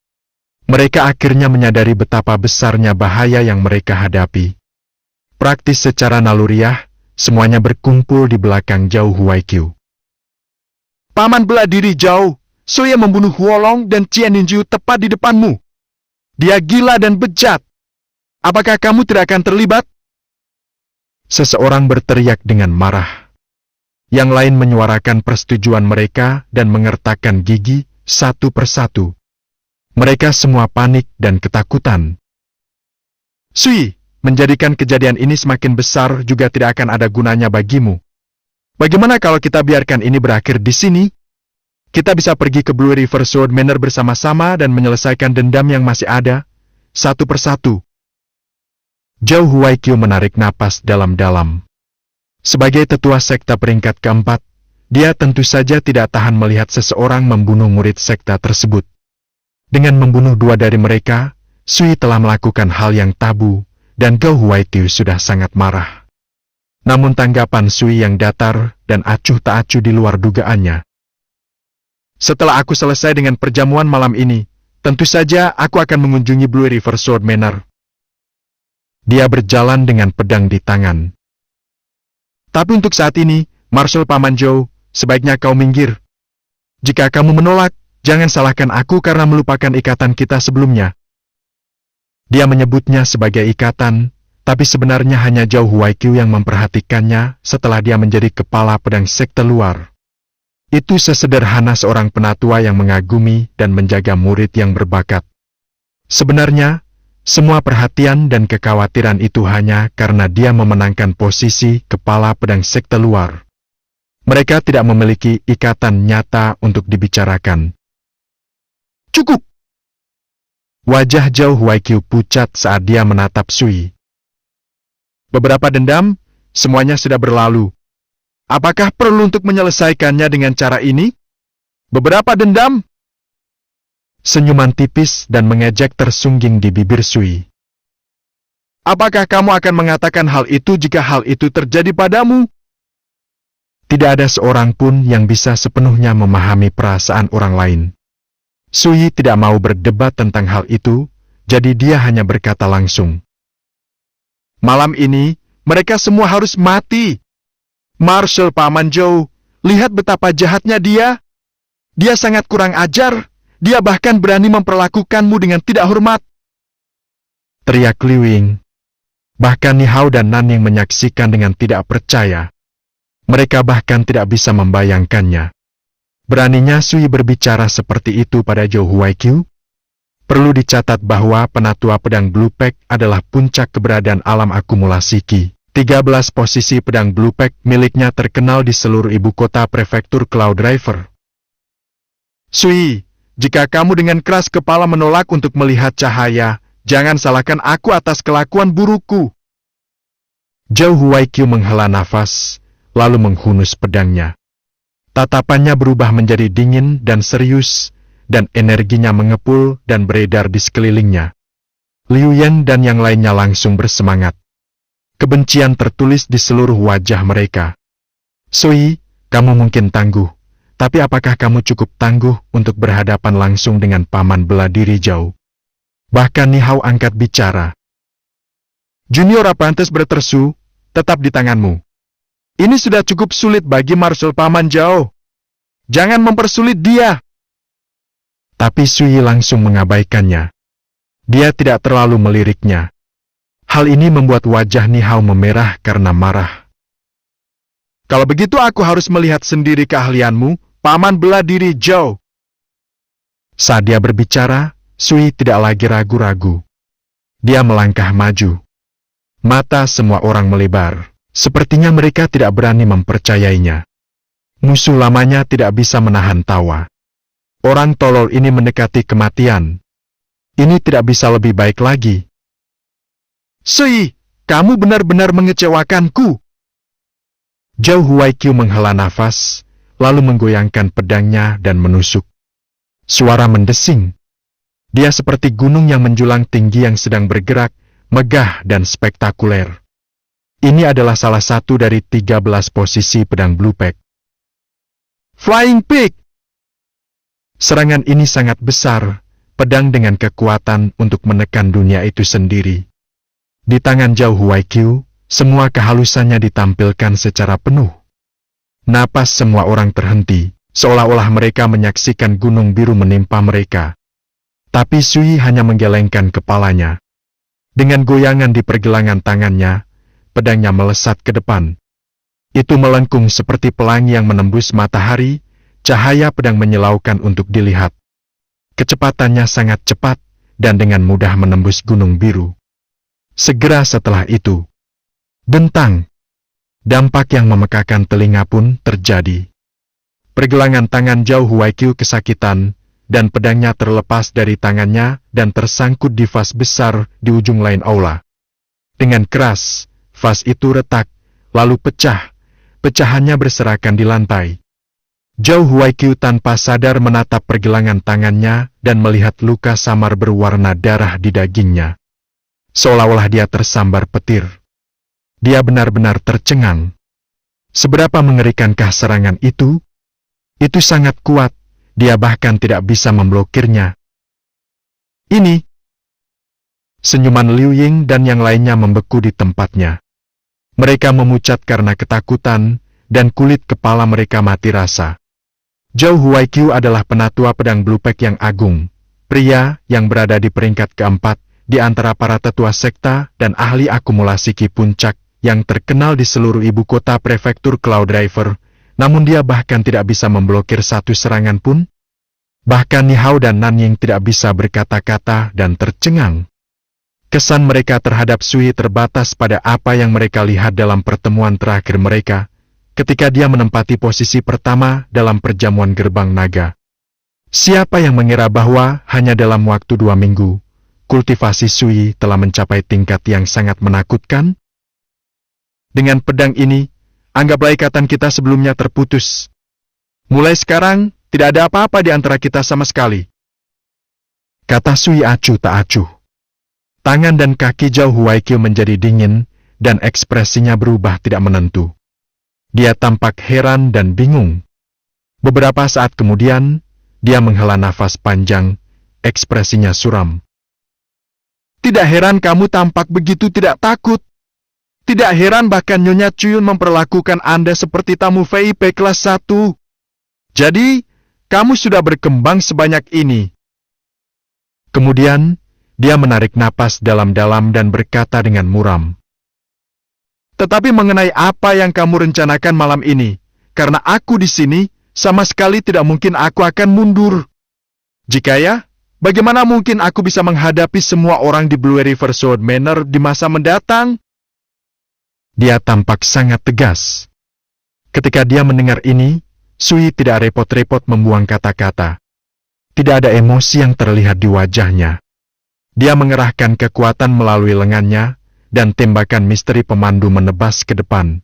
Mereka akhirnya menyadari betapa besarnya bahaya yang mereka hadapi. Praktis secara naluriah, semuanya berkumpul di belakang Zhou Huaikyu. Paman bela diri Zhou, Sui membunuh Huolong dan Qian Yunjiu tepat di depanmu. Dia gila dan bejat. Apakah kamu tidak akan terlibat? Seseorang berteriak dengan marah. Yang lain menyuarakan persetujuan mereka dan mengertakkan gigi satu persatu. Mereka semua panik dan ketakutan. Sui, menjadikan kejadian ini semakin besar juga tidak akan ada gunanya bagimu. Bagaimana kalau kita biarkan ini berakhir di sini? Kita bisa pergi ke Blue River Sword Manor bersama-sama dan menyelesaikan dendam yang masih ada, satu persatu. Zhao Huaiqiu menarik napas dalam-dalam. Sebagai tetua sekta peringkat keempat, dia tentu saja tidak tahan melihat seseorang membunuh murid sekta tersebut. Dengan membunuh dua dari mereka, Sui telah melakukan hal yang tabu, dan Zhao Huaiqiu sudah sangat marah. Namun tanggapan Sui yang datar dan acuh tak acuh di luar dugaannya. Setelah aku selesai dengan perjamuan malam ini, tentu saja aku akan mengunjungi Blue River Sword Manor. Dia berjalan dengan pedang di tangan. Tapi untuk saat ini, Marshal Paman Zhou, sebaiknya kau minggir. Jika kamu menolak, jangan salahkan aku karena melupakan ikatan kita sebelumnya. Dia menyebutnya sebagai ikatan, tapi sebenarnya hanya Zhao Huaiqiu yang memperhatikannya setelah dia menjadi kepala pedang sekte luar. Itu sesederhana seorang penatua yang mengagumi dan menjaga murid yang berbakat. Sebenarnya, semua perhatian dan kekhawatiran itu hanya karena dia memenangkan posisi kepala pedang sekte luar. Mereka tidak memiliki ikatan nyata untuk dibicarakan. Cukup! Wajah Zhao Huaiqiu pucat saat dia menatap Sui. Beberapa dendam, semuanya sudah berlalu. Apakah perlu untuk menyelesaikannya dengan cara ini? Beberapa dendam? Senyuman tipis dan mengejek tersungging di bibir Sui. Apakah kamu akan mengatakan hal itu jika hal itu terjadi padamu? Tidak ada seorang pun yang bisa sepenuhnya memahami perasaan orang lain. Sui tidak mau berdebat tentang hal itu, jadi dia hanya berkata langsung. Malam ini, mereka semua harus mati. Marshal Paman Zhou, lihat betapa jahatnya dia. Dia sangat kurang ajar. Dia bahkan berani memperlakukanmu dengan tidak hormat. Teriak Li Wing. Bahkan Ni Hao dan Nanning menyaksikan dengan tidak percaya. Mereka bahkan tidak bisa membayangkannya. Beraninya Sui berbicara seperti itu pada Zhao Huaiqiu? Perlu dicatat bahwa penatua pedang Blue Pack adalah puncak keberadaan alam akumulasi Qi. 13 posisi pedang Blue Pack miliknya terkenal di seluruh ibu kota prefektur Cloud River. Sui, jika kamu dengan keras kepala menolak untuk melihat cahaya, jangan salahkan aku atas kelakuan burukku. Zhao Huaiqiu menghela nafas, lalu menghunus pedangnya. Tatapannya berubah menjadi dingin dan serius, dan energinya mengepul dan beredar di sekelilingnya. Liu Yan dan yang lainnya langsung bersemangat. Kebencian tertulis di seluruh wajah mereka. Sui, kamu mungkin tangguh, tapi apakah kamu cukup tangguh untuk berhadapan langsung dengan paman bela diri Zhao? Bahkan Ni Hao angkat bicara. Junior Apprentice bertersu, tetap di tanganmu. Ini sudah cukup sulit bagi Marshal Paman Zhao. Jangan mempersulit dia. Tapi Sui langsung mengabaikannya. Dia tidak terlalu meliriknya. Hal ini membuat wajah Ni Hao memerah karena marah. Kalau begitu aku harus melihat sendiri keahlianmu, paman bela diri Zhao. Saat dia berbicara, Sui tidak lagi ragu-ragu. Dia melangkah maju. Mata semua orang melebar. Sepertinya mereka tidak berani mempercayainya. Musuh lamanya tidak bisa menahan tawa. Orang tolol ini mendekati kematian. Ini tidak bisa lebih baik lagi. Sui, kamu benar-benar mengecewakanku. Zhao Huaiqiu menghela nafas, lalu menggoyangkan pedangnya dan menusuk. Suara mendesing. Dia seperti gunung yang menjulang tinggi yang sedang bergerak, megah dan spektakuler. Ini adalah salah satu dari 13 posisi pedang Blue Pack. Flying Peak! Serangan ini sangat besar, pedang dengan kekuatan untuk menekan dunia itu sendiri. Di tangan Zhao Huaiqiu, semua kehalusannya ditampilkan secara penuh. Napas semua orang terhenti, seolah-olah mereka menyaksikan gunung biru menimpa mereka. Tapi Sui hanya menggelengkan kepalanya. Dengan goyangan di pergelangan tangannya, pedangnya melesat ke depan. Itu melengkung seperti pelangi yang menembus matahari, cahaya pedang menyilaukan untuk dilihat. Kecepatannya sangat cepat, dan dengan mudah menembus gunung biru. Segera setelah itu, dentang, dampak yang memekakan telinga pun terjadi. Pergelangan tangan Zhao Huaiqiu kesakitan, dan pedangnya terlepas dari tangannya dan tersangkut di vas besar di ujung lain aula. Dengan keras, vas itu retak, lalu pecah. Pecahannya berserakan di lantai. Zhao Huaiqiu tanpa sadar menatap pergelangan tangannya dan melihat luka samar berwarna darah di dagingnya. Seolah-olah dia tersambar petir. Dia benar-benar tercengang. Seberapa mengerikankah serangan itu? Itu sangat kuat. Dia bahkan tidak bisa memblokirnya. Ini. Senyuman Liu Ying dan yang lainnya membeku di tempatnya. Mereka memucat karena ketakutan, dan kulit kepala mereka mati rasa. Zhao Huaiqiu adalah penatua pedang Blue Pack yang agung, pria yang berada di peringkat keempat di antara para tetua sekta dan ahli akumulasi ki puncak yang terkenal di seluruh ibu kota prefektur Cloud River. Namun dia bahkan tidak bisa memblokir satu serangan pun. Bahkan Ni Hao dan Nanying tidak bisa berkata-kata dan tercengang. Kesan mereka terhadap Sui terbatas pada apa yang mereka lihat dalam pertemuan terakhir mereka, ketika dia menempati posisi pertama dalam perjamuan gerbang naga. Siapa yang mengira bahwa hanya dalam waktu 2 minggu, kultivasi Sui telah mencapai tingkat yang sangat menakutkan? Dengan pedang ini, anggaplah ikatan kita sebelumnya terputus. Mulai sekarang, tidak ada apa-apa di antara kita sama sekali. Kata Sui acuh tak acuh. Tangan dan kaki Zhao Huaiqiu menjadi dingin, dan ekspresinya berubah tidak menentu. Dia tampak heran dan bingung. Beberapa saat kemudian, dia menghela nafas panjang, ekspresinya suram. Tidak heran kamu tampak begitu tidak takut. Tidak heran bahkan Nyonya Cuyun memperlakukan Anda seperti tamu VIP kelas 1. Jadi, kamu sudah berkembang sebanyak ini. Kemudian, dia menarik napas dalam-dalam dan berkata dengan muram. Tetapi mengenai apa yang kamu rencanakan malam ini, karena aku di sini, sama sekali tidak mungkin aku akan mundur. Jika ya, bagaimana mungkin aku bisa menghadapi semua orang di Blue River Sword Manor di masa mendatang? Dia tampak sangat tegas. Ketika dia mendengar ini, Sui tidak repot-repot membuang kata-kata. Tidak ada emosi yang terlihat di wajahnya. Dia mengerahkan kekuatan melalui lengannya, dan tembakan misteri pemandu menebas ke depan.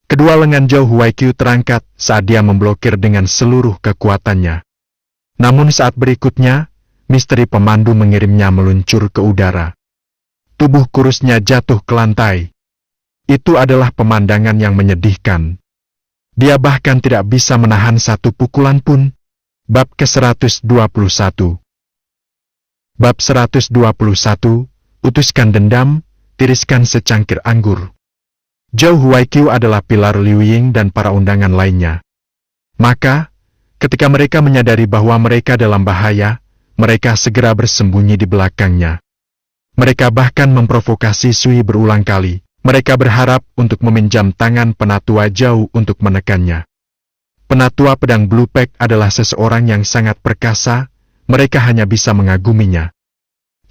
Kedua lengan Zhao Huaiqiu terangkat saat dia memblokir dengan seluruh kekuatannya. Namun saat berikutnya, misteri pemandu mengirimnya meluncur ke udara. Tubuh kurusnya jatuh ke lantai. Itu adalah pemandangan yang menyedihkan. Dia bahkan tidak bisa menahan satu pukulan pun. Bab ke-121. Bab 121, utuskan dendam, tiriskan secangkir anggur. Zhao Huaiqiu adalah pilar Liu Ying dan para undangan lainnya. Maka, ketika mereka menyadari bahwa mereka dalam bahaya, mereka segera bersembunyi di belakangnya. Mereka bahkan memprovokasi Sui berulang kali. Mereka berharap untuk meminjam tangan penatua Zhao untuk menekannya. Penatua pedang Blue Pack adalah seseorang yang sangat perkasa, mereka hanya bisa mengaguminya.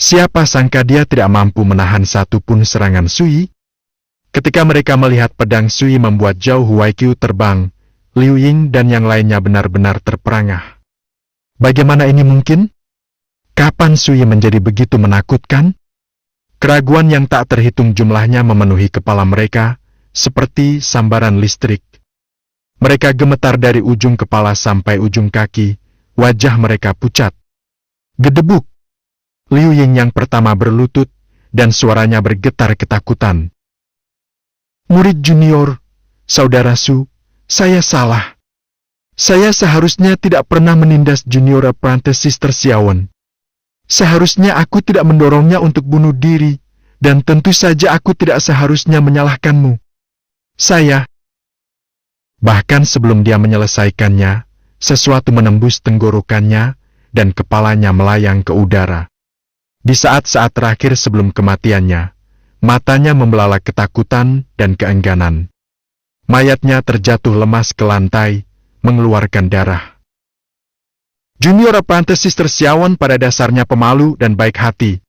Siapa sangka dia tidak mampu menahan satu pun serangan Sui? Ketika mereka melihat pedang Sui membuat Zhao Huaiqiu terbang, Liu Ying dan yang lainnya benar-benar terperangah. Bagaimana ini mungkin? Kapan Sui menjadi begitu menakutkan? Keraguan yang tak terhitung jumlahnya memenuhi kepala mereka, seperti sambaran listrik. Mereka gemetar dari ujung kepala sampai ujung kaki, wajah mereka pucat. Gedebuk. Liu Ying yang pertama berlutut, dan suaranya bergetar ketakutan. Murid junior, saudara Su, saya salah. Saya seharusnya tidak pernah menindas junior apprentice Sister Xiaowen. Seharusnya aku tidak mendorongnya untuk bunuh diri, dan tentu saja aku tidak seharusnya menyalahkanmu. Bahkan sebelum dia menyelesaikannya, sesuatu menembus tenggorokannya, dan kepalanya melayang ke udara. Di saat-saat terakhir sebelum kematiannya, matanya membelalak ketakutan dan keengganan. Mayatnya terjatuh lemas ke lantai, mengeluarkan darah. Junior apprentice Sister Xiaowen pada dasarnya pemalu dan baik hati.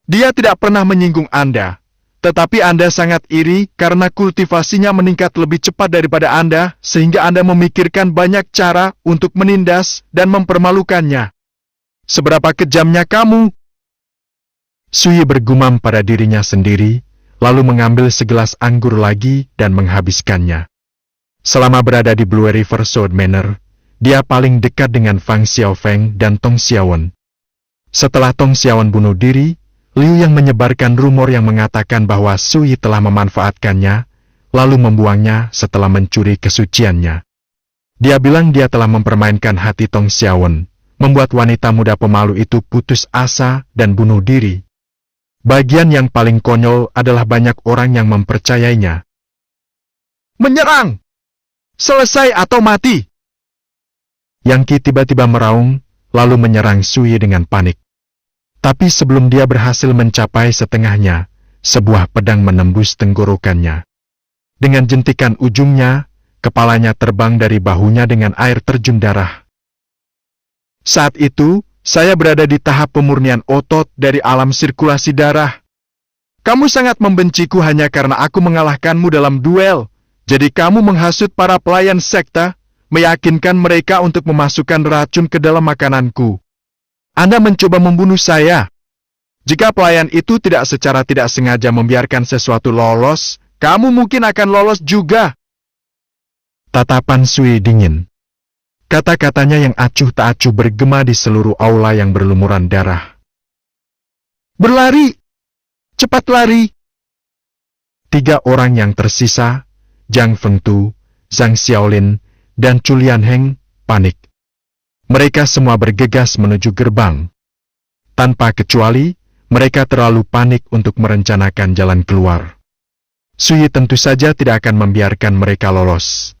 Dia tidak pernah menyinggung Anda, tetapi Anda sangat iri karena kultivasinya meningkat lebih cepat daripada Anda, sehingga Anda memikirkan banyak cara untuk menindas dan mempermalukannya. Seberapa kejamnya kamu? Sui bergumam pada dirinya sendiri, lalu mengambil segelas anggur lagi dan menghabiskannya. Selama berada di Blue River Sword Manor, dia paling dekat dengan Fang Xiaofeng dan Tong Xiaowen. Setelah Tong Xiaowen bunuh diri, Liu yang menyebarkan rumor yang mengatakan bahwa Sui telah memanfaatkannya, lalu membuangnya setelah mencuri kesuciannya. Dia bilang dia telah mempermainkan hati Tong Xiaowen, membuat wanita muda pemalu itu putus asa dan bunuh diri. Bagian yang paling konyol adalah banyak orang yang mempercayainya. Menyerang! Selesai atau mati! Yang Qi tiba-tiba meraung, lalu menyerang Sui dengan panik. Tapi sebelum dia berhasil mencapai setengahnya, sebuah pedang menembus tenggorokannya. Dengan jentikan ujungnya, kepalanya terbang dari bahunya dengan air terjun darah. Saat itu, saya berada di tahap pemurnian otot dari alam sirkulasi darah. Kamu sangat membenciku hanya karena aku mengalahkanmu dalam duel. Jadi kamu menghasut para pelayan sekta, meyakinkan mereka untuk memasukkan racun ke dalam makananku. Anda mencoba membunuh saya. Jika pelayan itu tidak secara tidak sengaja membiarkan sesuatu lolos, kamu mungkin akan lolos juga. Tatapan Sui dingin. Kata-katanya yang acuh tak acuh bergema di seluruh aula yang berlumuran darah. Berlari! Cepat lari! 3 orang yang tersisa, Zhang Fengtu, Zhang Xiaolin, dan Chu Lianheng, panik. Mereka semua bergegas menuju gerbang. Tanpa kecuali, mereka terlalu panik untuk merencanakan jalan keluar. Sui tentu saja tidak akan membiarkan mereka lolos.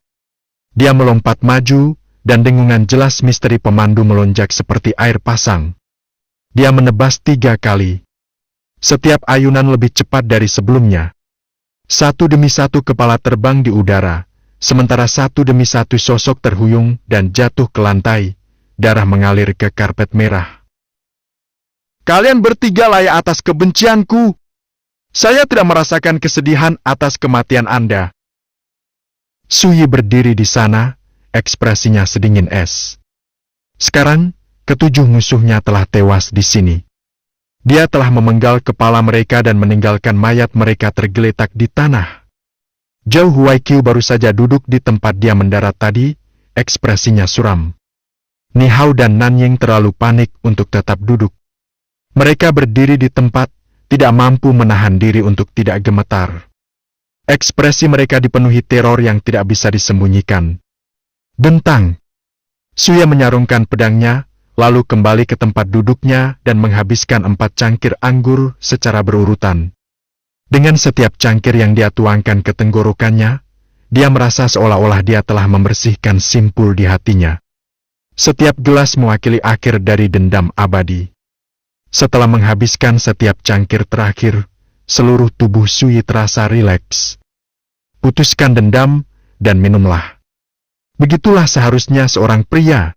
Dia melompat maju, dan dengungan jelas misteri pemandu melonjak seperti air pasang. Dia menebas 3 kali. Setiap ayunan lebih cepat dari sebelumnya. Satu demi satu kepala terbang di udara, sementara satu demi satu sosok terhuyung dan jatuh ke lantai, darah mengalir ke karpet merah. Kalian bertiga layak atas kebencianku. Saya tidak merasakan kesedihan atas kematian Anda. Sui berdiri di sana, ekspresinya sedingin es. Sekarang, ke-7 musuhnya telah tewas di sini. Dia telah memenggal kepala mereka dan meninggalkan mayat mereka tergeletak di tanah. Zhao Huaiqiu baru saja duduk di tempat dia mendarat tadi, ekspresinya suram. Ni Hao dan Nanying terlalu panik untuk tetap duduk. Mereka berdiri di tempat, tidak mampu menahan diri untuk tidak gemetar. Ekspresi mereka dipenuhi teror yang tidak bisa disembunyikan. Bentang! Suya menyarungkan pedangnya, lalu kembali ke tempat duduknya dan menghabiskan 4 cangkir anggur secara berurutan. Dengan setiap cangkir yang dia tuangkan ke tenggorokannya, dia merasa seolah-olah dia telah membersihkan simpul di hatinya. Setiap gelas mewakili akhir dari dendam abadi. Setelah menghabiskan setiap cangkir terakhir, seluruh tubuh Sui terasa rileks. Putuskan dendam dan minumlah. Begitulah seharusnya seorang pria.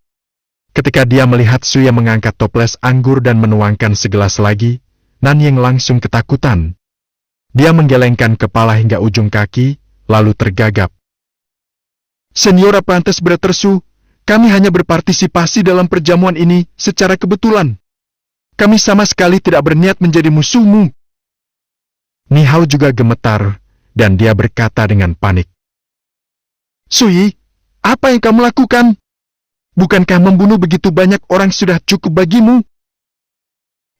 Ketika dia melihat Suya mengangkat toples anggur dan menuangkan segelas lagi, Nanying langsung ketakutan. Dia menggelengkan kepala hingga ujung kaki, lalu tergagap. Seniora pantas bertersu, kami hanya berpartisipasi dalam perjamuan ini secara kebetulan. Kami sama sekali tidak berniat menjadi musuhmu. Ni Hao juga gemetar, dan dia berkata dengan panik. Sui, apa yang kamu lakukan? Bukankah membunuh begitu banyak orang sudah cukup bagimu?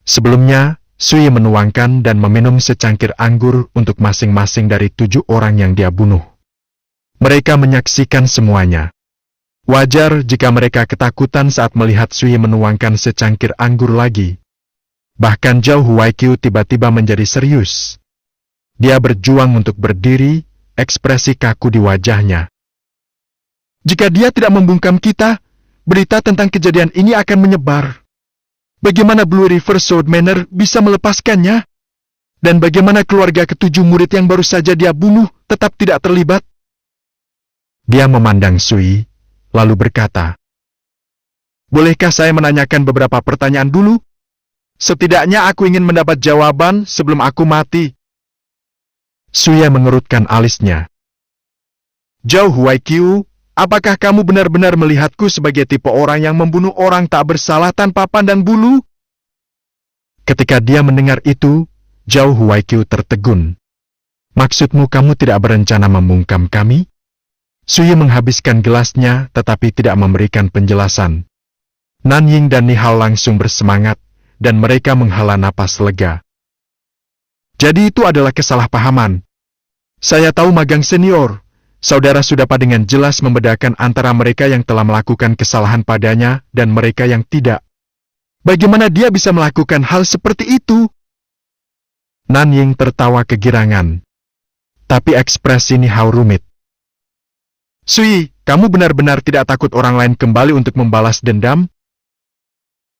Sebelumnya, Sui menuangkan dan meminum secangkir anggur untuk masing-masing dari 7 orang yang dia bunuh. Mereka menyaksikan semuanya. Wajar jika mereka ketakutan saat melihat Sui menuangkan secangkir anggur lagi. Bahkan Zhao Huaiqiu tiba-tiba menjadi serius. Dia berjuang untuk berdiri, ekspresi kaku di wajahnya. Jika dia tidak membungkam kita, berita tentang kejadian ini akan menyebar. Bagaimana Blue River Sword Manor bisa melepaskannya? Dan bagaimana keluarga ke-7 murid yang baru saja dia bunuh tetap tidak terlibat? Dia memandang Sui, lalu berkata, bolehkah saya menanyakan beberapa pertanyaan dulu? Setidaknya aku ingin mendapat jawaban sebelum aku mati. Suya mengerutkan alisnya. Zhao Huaiqiu, apakah kamu benar-benar melihatku sebagai tipe orang yang membunuh orang tak bersalah tanpa pandang bulu? Ketika dia mendengar itu, Zhao Huaiqiu tertegun. Maksudmu kamu tidak berencana membungkam kami? Suyi menghabiskan gelasnya tetapi tidak memberikan penjelasan. Nanying dan Nihao langsung bersemangat, dan mereka menghela napas lega. Jadi itu adalah kesalahpahaman. Saya tahu magang senior. Saudara Sudapa dengan jelas membedakan antara mereka yang telah melakukan kesalahan padanya dan mereka yang tidak. Bagaimana dia bisa melakukan hal seperti itu? Nanying tertawa kegirangan. Tapi ekspresi Nihao rumit. Suyi, kamu benar-benar tidak takut orang lain kembali untuk membalas dendam?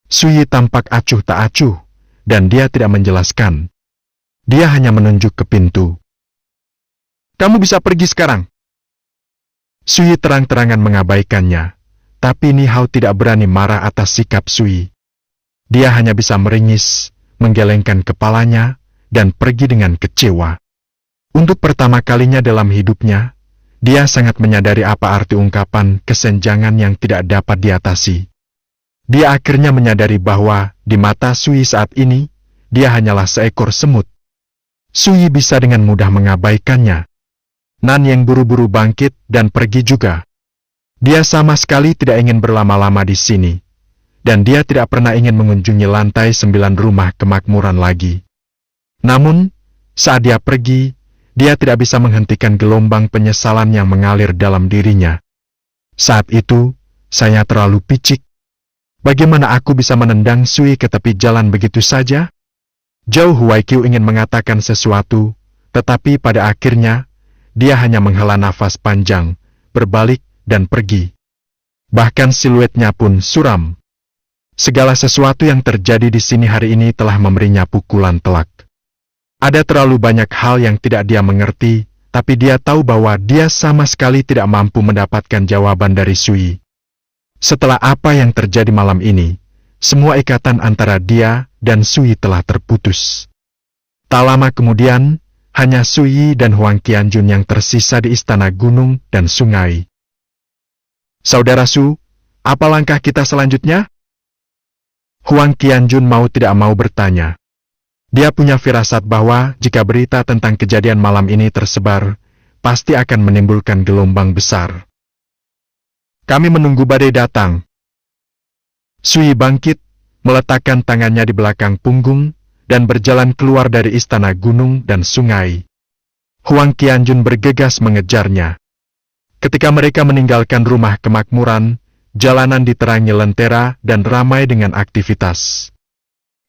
Suyi tampak acuh tak acuh, dan dia tidak menjelaskan. Dia hanya menunjuk ke pintu. Kamu bisa pergi sekarang. Suyi terang-terangan mengabaikannya, tapi Nihao tidak berani marah atas sikap Suyi. Dia hanya bisa meringis, menggelengkan kepalanya, dan pergi dengan kecewa. Untuk pertama kalinya dalam hidupnya, dia sangat menyadari apa arti ungkapan kesenjangan yang tidak dapat diatasi. Dia akhirnya menyadari bahwa di mata Suyi saat ini, dia hanyalah seekor semut. Suyi bisa dengan mudah mengabaikannya. Nanying buru-buru bangkit dan pergi juga. Dia sama sekali tidak ingin berlama-lama di sini, dan dia tidak pernah ingin mengunjungi lantai 9 rumah kemakmuran lagi. Namun, saat dia pergi, dia tidak bisa menghentikan gelombang penyesalan yang mengalir dalam dirinya. Saat itu, saya terlalu picik. Bagaimana aku bisa menendang Suyi ke tepi jalan begitu saja? Zhao Huaiqiu ingin mengatakan sesuatu, tetapi pada akhirnya, dia hanya menghela nafas panjang, berbalik, dan pergi. Bahkan siluetnya pun suram. Segala sesuatu yang terjadi di sini hari ini telah memberinya pukulan telak. Ada terlalu banyak hal yang tidak dia mengerti, tapi dia tahu bahwa dia sama sekali tidak mampu mendapatkan jawaban dari Suyi. Setelah apa yang terjadi malam ini, semua ikatan antara dia dan Suyi telah terputus. Tak lama kemudian, hanya Suyi dan Huang Qianjun yang tersisa di istana gunung dan sungai. Saudara Su, apa langkah kita selanjutnya? Huang Qianjun mau tidak mau bertanya. Dia punya firasat bahwa jika berita tentang kejadian malam ini tersebar, pasti akan menimbulkan gelombang besar. Kami menunggu badai datang. Suyi bangkit, meletakkan tangannya di belakang punggung, dan berjalan keluar dari istana gunung dan sungai. Huang Qianjun bergegas mengejarnya. Ketika mereka meninggalkan rumah kemakmuran, jalanan diterangi lentera dan ramai dengan aktivitas.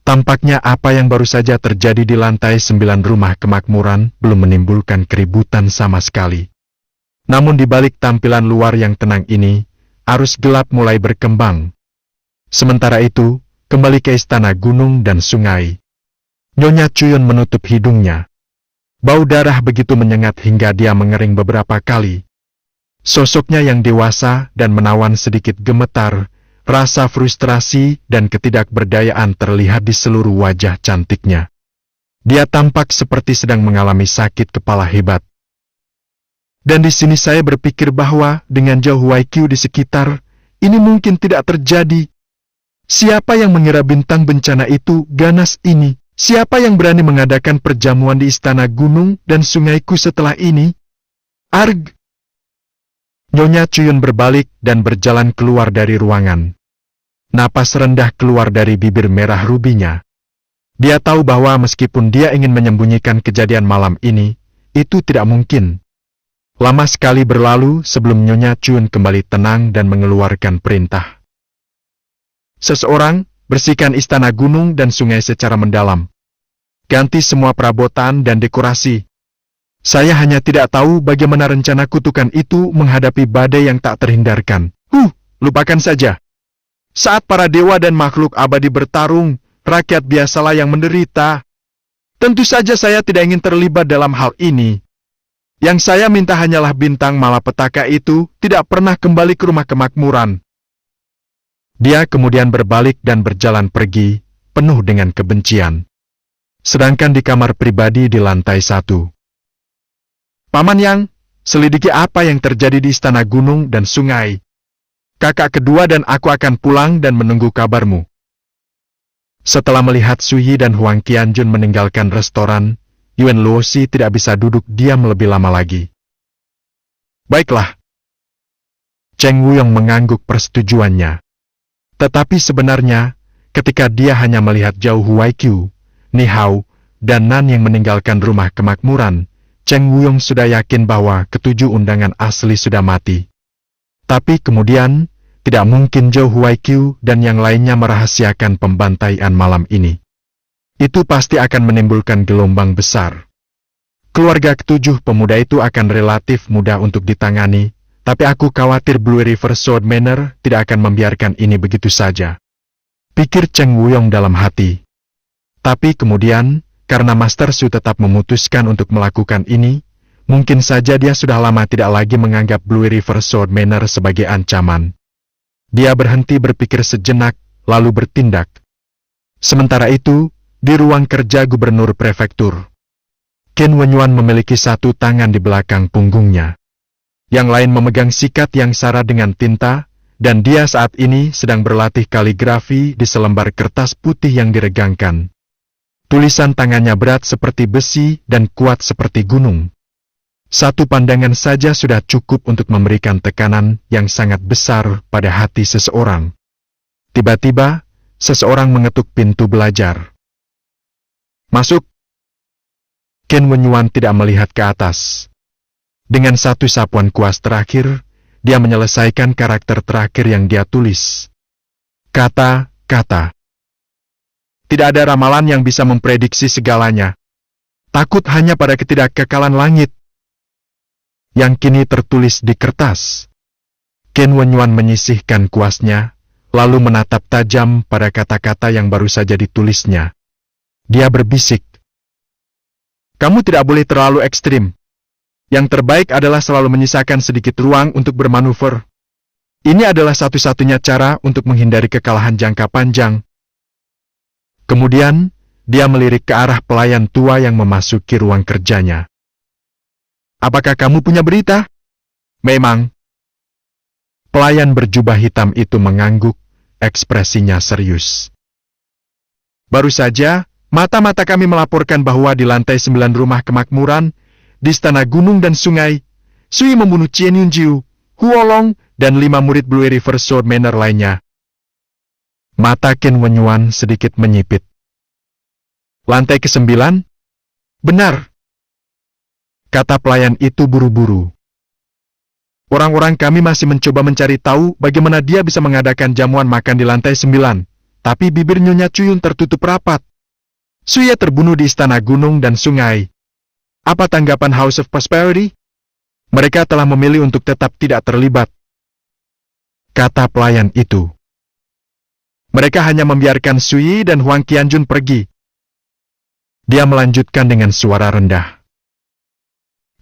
Tampaknya apa yang baru saja terjadi di lantai 9 rumah kemakmuran belum menimbulkan keributan sama sekali. Namun di balik tampilan luar yang tenang ini, arus gelap mulai berkembang. Sementara itu, kembali ke istana gunung dan sungai. Nyonya Cuyun menutup hidungnya. Bau darah begitu menyengat hingga dia mengering beberapa kali. Sosoknya yang dewasa dan menawan sedikit gemetar, rasa frustrasi dan ketidakberdayaan terlihat di seluruh wajah cantiknya. Dia tampak seperti sedang mengalami sakit kepala hebat. Dan di sini saya berpikir bahwa dengan Zhao Huaiqiu di sekitar, ini mungkin tidak terjadi. Siapa yang mengira bintang bencana itu ganas ini? Siapa yang berani mengadakan perjamuan di istana gunung dan sungaiku setelah ini? Arg! Nyonya Cuyun berbalik dan berjalan keluar dari ruangan. Napas rendah keluar dari bibir merah rubinya. Dia tahu bahwa meskipun dia ingin menyembunyikan kejadian malam ini, itu tidak mungkin. Lama sekali berlalu sebelum Nyonya Cuyun kembali tenang dan mengeluarkan perintah. Seseorang, bersihkan istana gunung dan sungai secara mendalam. Ganti semua perabotan dan dekorasi. Saya hanya tidak tahu bagaimana rencana kutukan itu menghadapi badai yang tak terhindarkan. Lupakan saja. Saat para dewa dan makhluk abadi bertarung, rakyat biasalah yang menderita. Tentu saja saya tidak ingin terlibat dalam hal ini. Yang saya minta hanyalah bintang malapetaka itu tidak pernah kembali ke rumah kemakmuran. Dia kemudian berbalik dan berjalan pergi, penuh dengan kebencian. Sedangkan di kamar pribadi di lantai 1. Paman Yang, selidiki apa yang terjadi di Istana Gunung dan Sungai. Kakak kedua dan aku akan pulang dan menunggu kabarmu. Setelah melihat Suyi dan Huang Qianjun meninggalkan restoran, Yuan Luosi tidak bisa duduk diam lebih lama lagi. Baiklah. Cheng Wuyong mengangguk persetujuannya. Tetapi sebenarnya, ketika dia hanya melihat jauh Huai Qiu, Ni Hao, dan Nan yang meninggalkan rumah kemakmuran, Cheng Wuyong sudah yakin bahwa ketujuh undangan asli sudah mati. Tapi kemudian, tidak mungkin Zhou Huai Qiu dan yang lainnya merahasiakan pembantaian malam ini. Itu pasti akan menimbulkan gelombang besar. Keluarga ketujuh pemuda itu akan relatif mudah untuk ditangani, tapi aku khawatir Blue River Sword Manor tidak akan membiarkan ini begitu saja. Pikir Cheng Wuyong dalam hati. Tapi kemudian, karena Master Su tetap memutuskan untuk melakukan ini, mungkin saja dia sudah lama tidak lagi menganggap Blue River Sword Manor sebagai ancaman. Dia berhenti berpikir sejenak, lalu bertindak. Sementara itu, di ruang kerja Gubernur Prefektur, Qin Wenyuan memiliki satu tangan di belakang punggungnya. Yang lain memegang sikat yang sara dengan tinta, dan dia saat ini sedang berlatih kaligrafi di selembar kertas putih yang diregangkan. Tulisan tangannya berat seperti besi dan kuat seperti gunung. Satu pandangan saja sudah cukup untuk memberikan tekanan yang sangat besar pada hati seseorang. Tiba-tiba, seseorang mengetuk pintu belajar. Masuk. Qin Wenyuan tidak melihat ke atas. Dengan satu sapuan kuas terakhir, dia menyelesaikan karakter terakhir yang dia tulis. Kata-kata. Tidak ada ramalan yang bisa memprediksi segalanya. Takut hanya pada ketidakkekalan langit. Yang kini tertulis di kertas. Qin Wenyuan menyisihkan kuasnya, lalu menatap tajam pada kata-kata yang baru saja ditulisnya. Dia berbisik. Kamu tidak boleh terlalu ekstrim. Yang terbaik adalah selalu menyisakan sedikit ruang untuk bermanuver. Ini adalah satu-satunya cara untuk menghindari kekalahan jangka panjang. Kemudian, dia melirik ke arah pelayan tua yang memasuki ruang kerjanya. Apakah kamu punya berita? Memang. Pelayan berjubah hitam itu mengangguk, ekspresinya serius. Baru saja, mata-mata kami melaporkan bahwa di lantai 9 rumah kemakmuran, di Istana Gunung dan Sungai, Sui membunuh Chen Yunjiu, Huolong, dan 5 murid Blue River Sword Manor lainnya. Mata Qin Wenyuan sedikit menyipit. Lantai ke-9? Benar. Kata pelayan itu buru-buru. Orang-orang kami masih mencoba mencari tahu bagaimana dia bisa mengadakan jamuan makan di lantai 9, tapi bibir Nyonya Cuyun tertutup rapat. Suya terbunuh di Istana Gunung dan Sungai. Apa tanggapan House of Prosperity? Mereka telah memilih untuk tetap tidak terlibat. Kata pelayan itu. Mereka hanya membiarkan Sui dan Huang Qianjun pergi. Dia melanjutkan dengan suara rendah.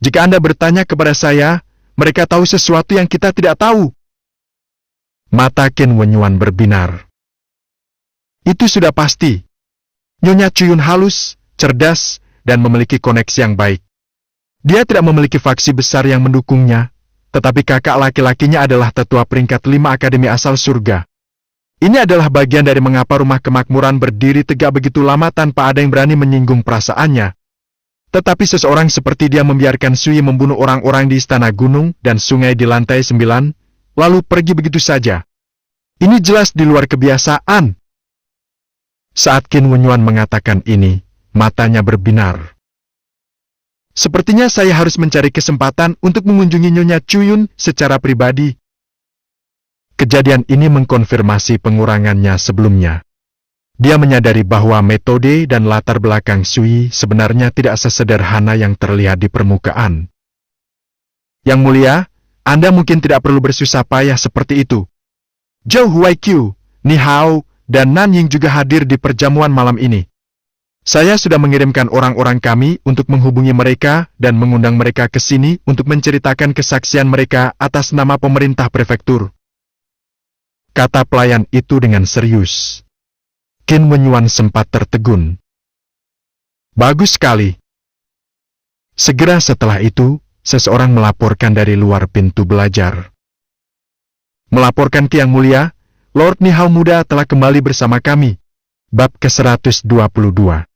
Jika Anda bertanya kepada saya, mereka tahu sesuatu yang kita tidak tahu. Mata Qin Wenyuan berbinar. Itu sudah pasti. Nyonya Cuyun halus, cerdas, dan memiliki koneksi yang baik. Dia tidak memiliki faksi besar yang mendukungnya, tetapi kakak laki-lakinya adalah tetua peringkat 5 Akademi Asal Surga. Ini adalah bagian dari mengapa rumah kemakmuran berdiri tegak begitu lama tanpa ada yang berani menyinggung perasaannya. Tetapi seseorang seperti dia membiarkan Sui membunuh orang-orang di Istana Gunung dan Sungai di lantai 9, lalu pergi begitu saja. Ini jelas di luar kebiasaan. Saat Qin Wenyuan mengatakan ini, matanya berbinar. Sepertinya saya harus mencari kesempatan untuk mengunjungi Nyonya Cuyun secara pribadi. Kejadian ini mengkonfirmasi pengurangannya sebelumnya. Dia menyadari bahwa metode dan latar belakang Sui sebenarnya tidak sesederhana yang terlihat di permukaan. Yang mulia, Anda mungkin tidak perlu bersusah payah seperti itu. Zhou Huai Qiu, Ni Hao, dan Nan Ying juga hadir di perjamuan malam ini. Saya sudah mengirimkan orang-orang kami untuk menghubungi mereka dan mengundang mereka ke sini untuk menceritakan kesaksian mereka atas nama pemerintah prefektur. Kata pelayan itu dengan serius. Qin Wenyuan sempat tertegun. Bagus sekali. Segera setelah itu, seseorang melaporkan dari luar pintu belajar. Melaporkan Ki Yang Mulia, Lord Nihao Muda telah kembali bersama kami. Bab ke-122.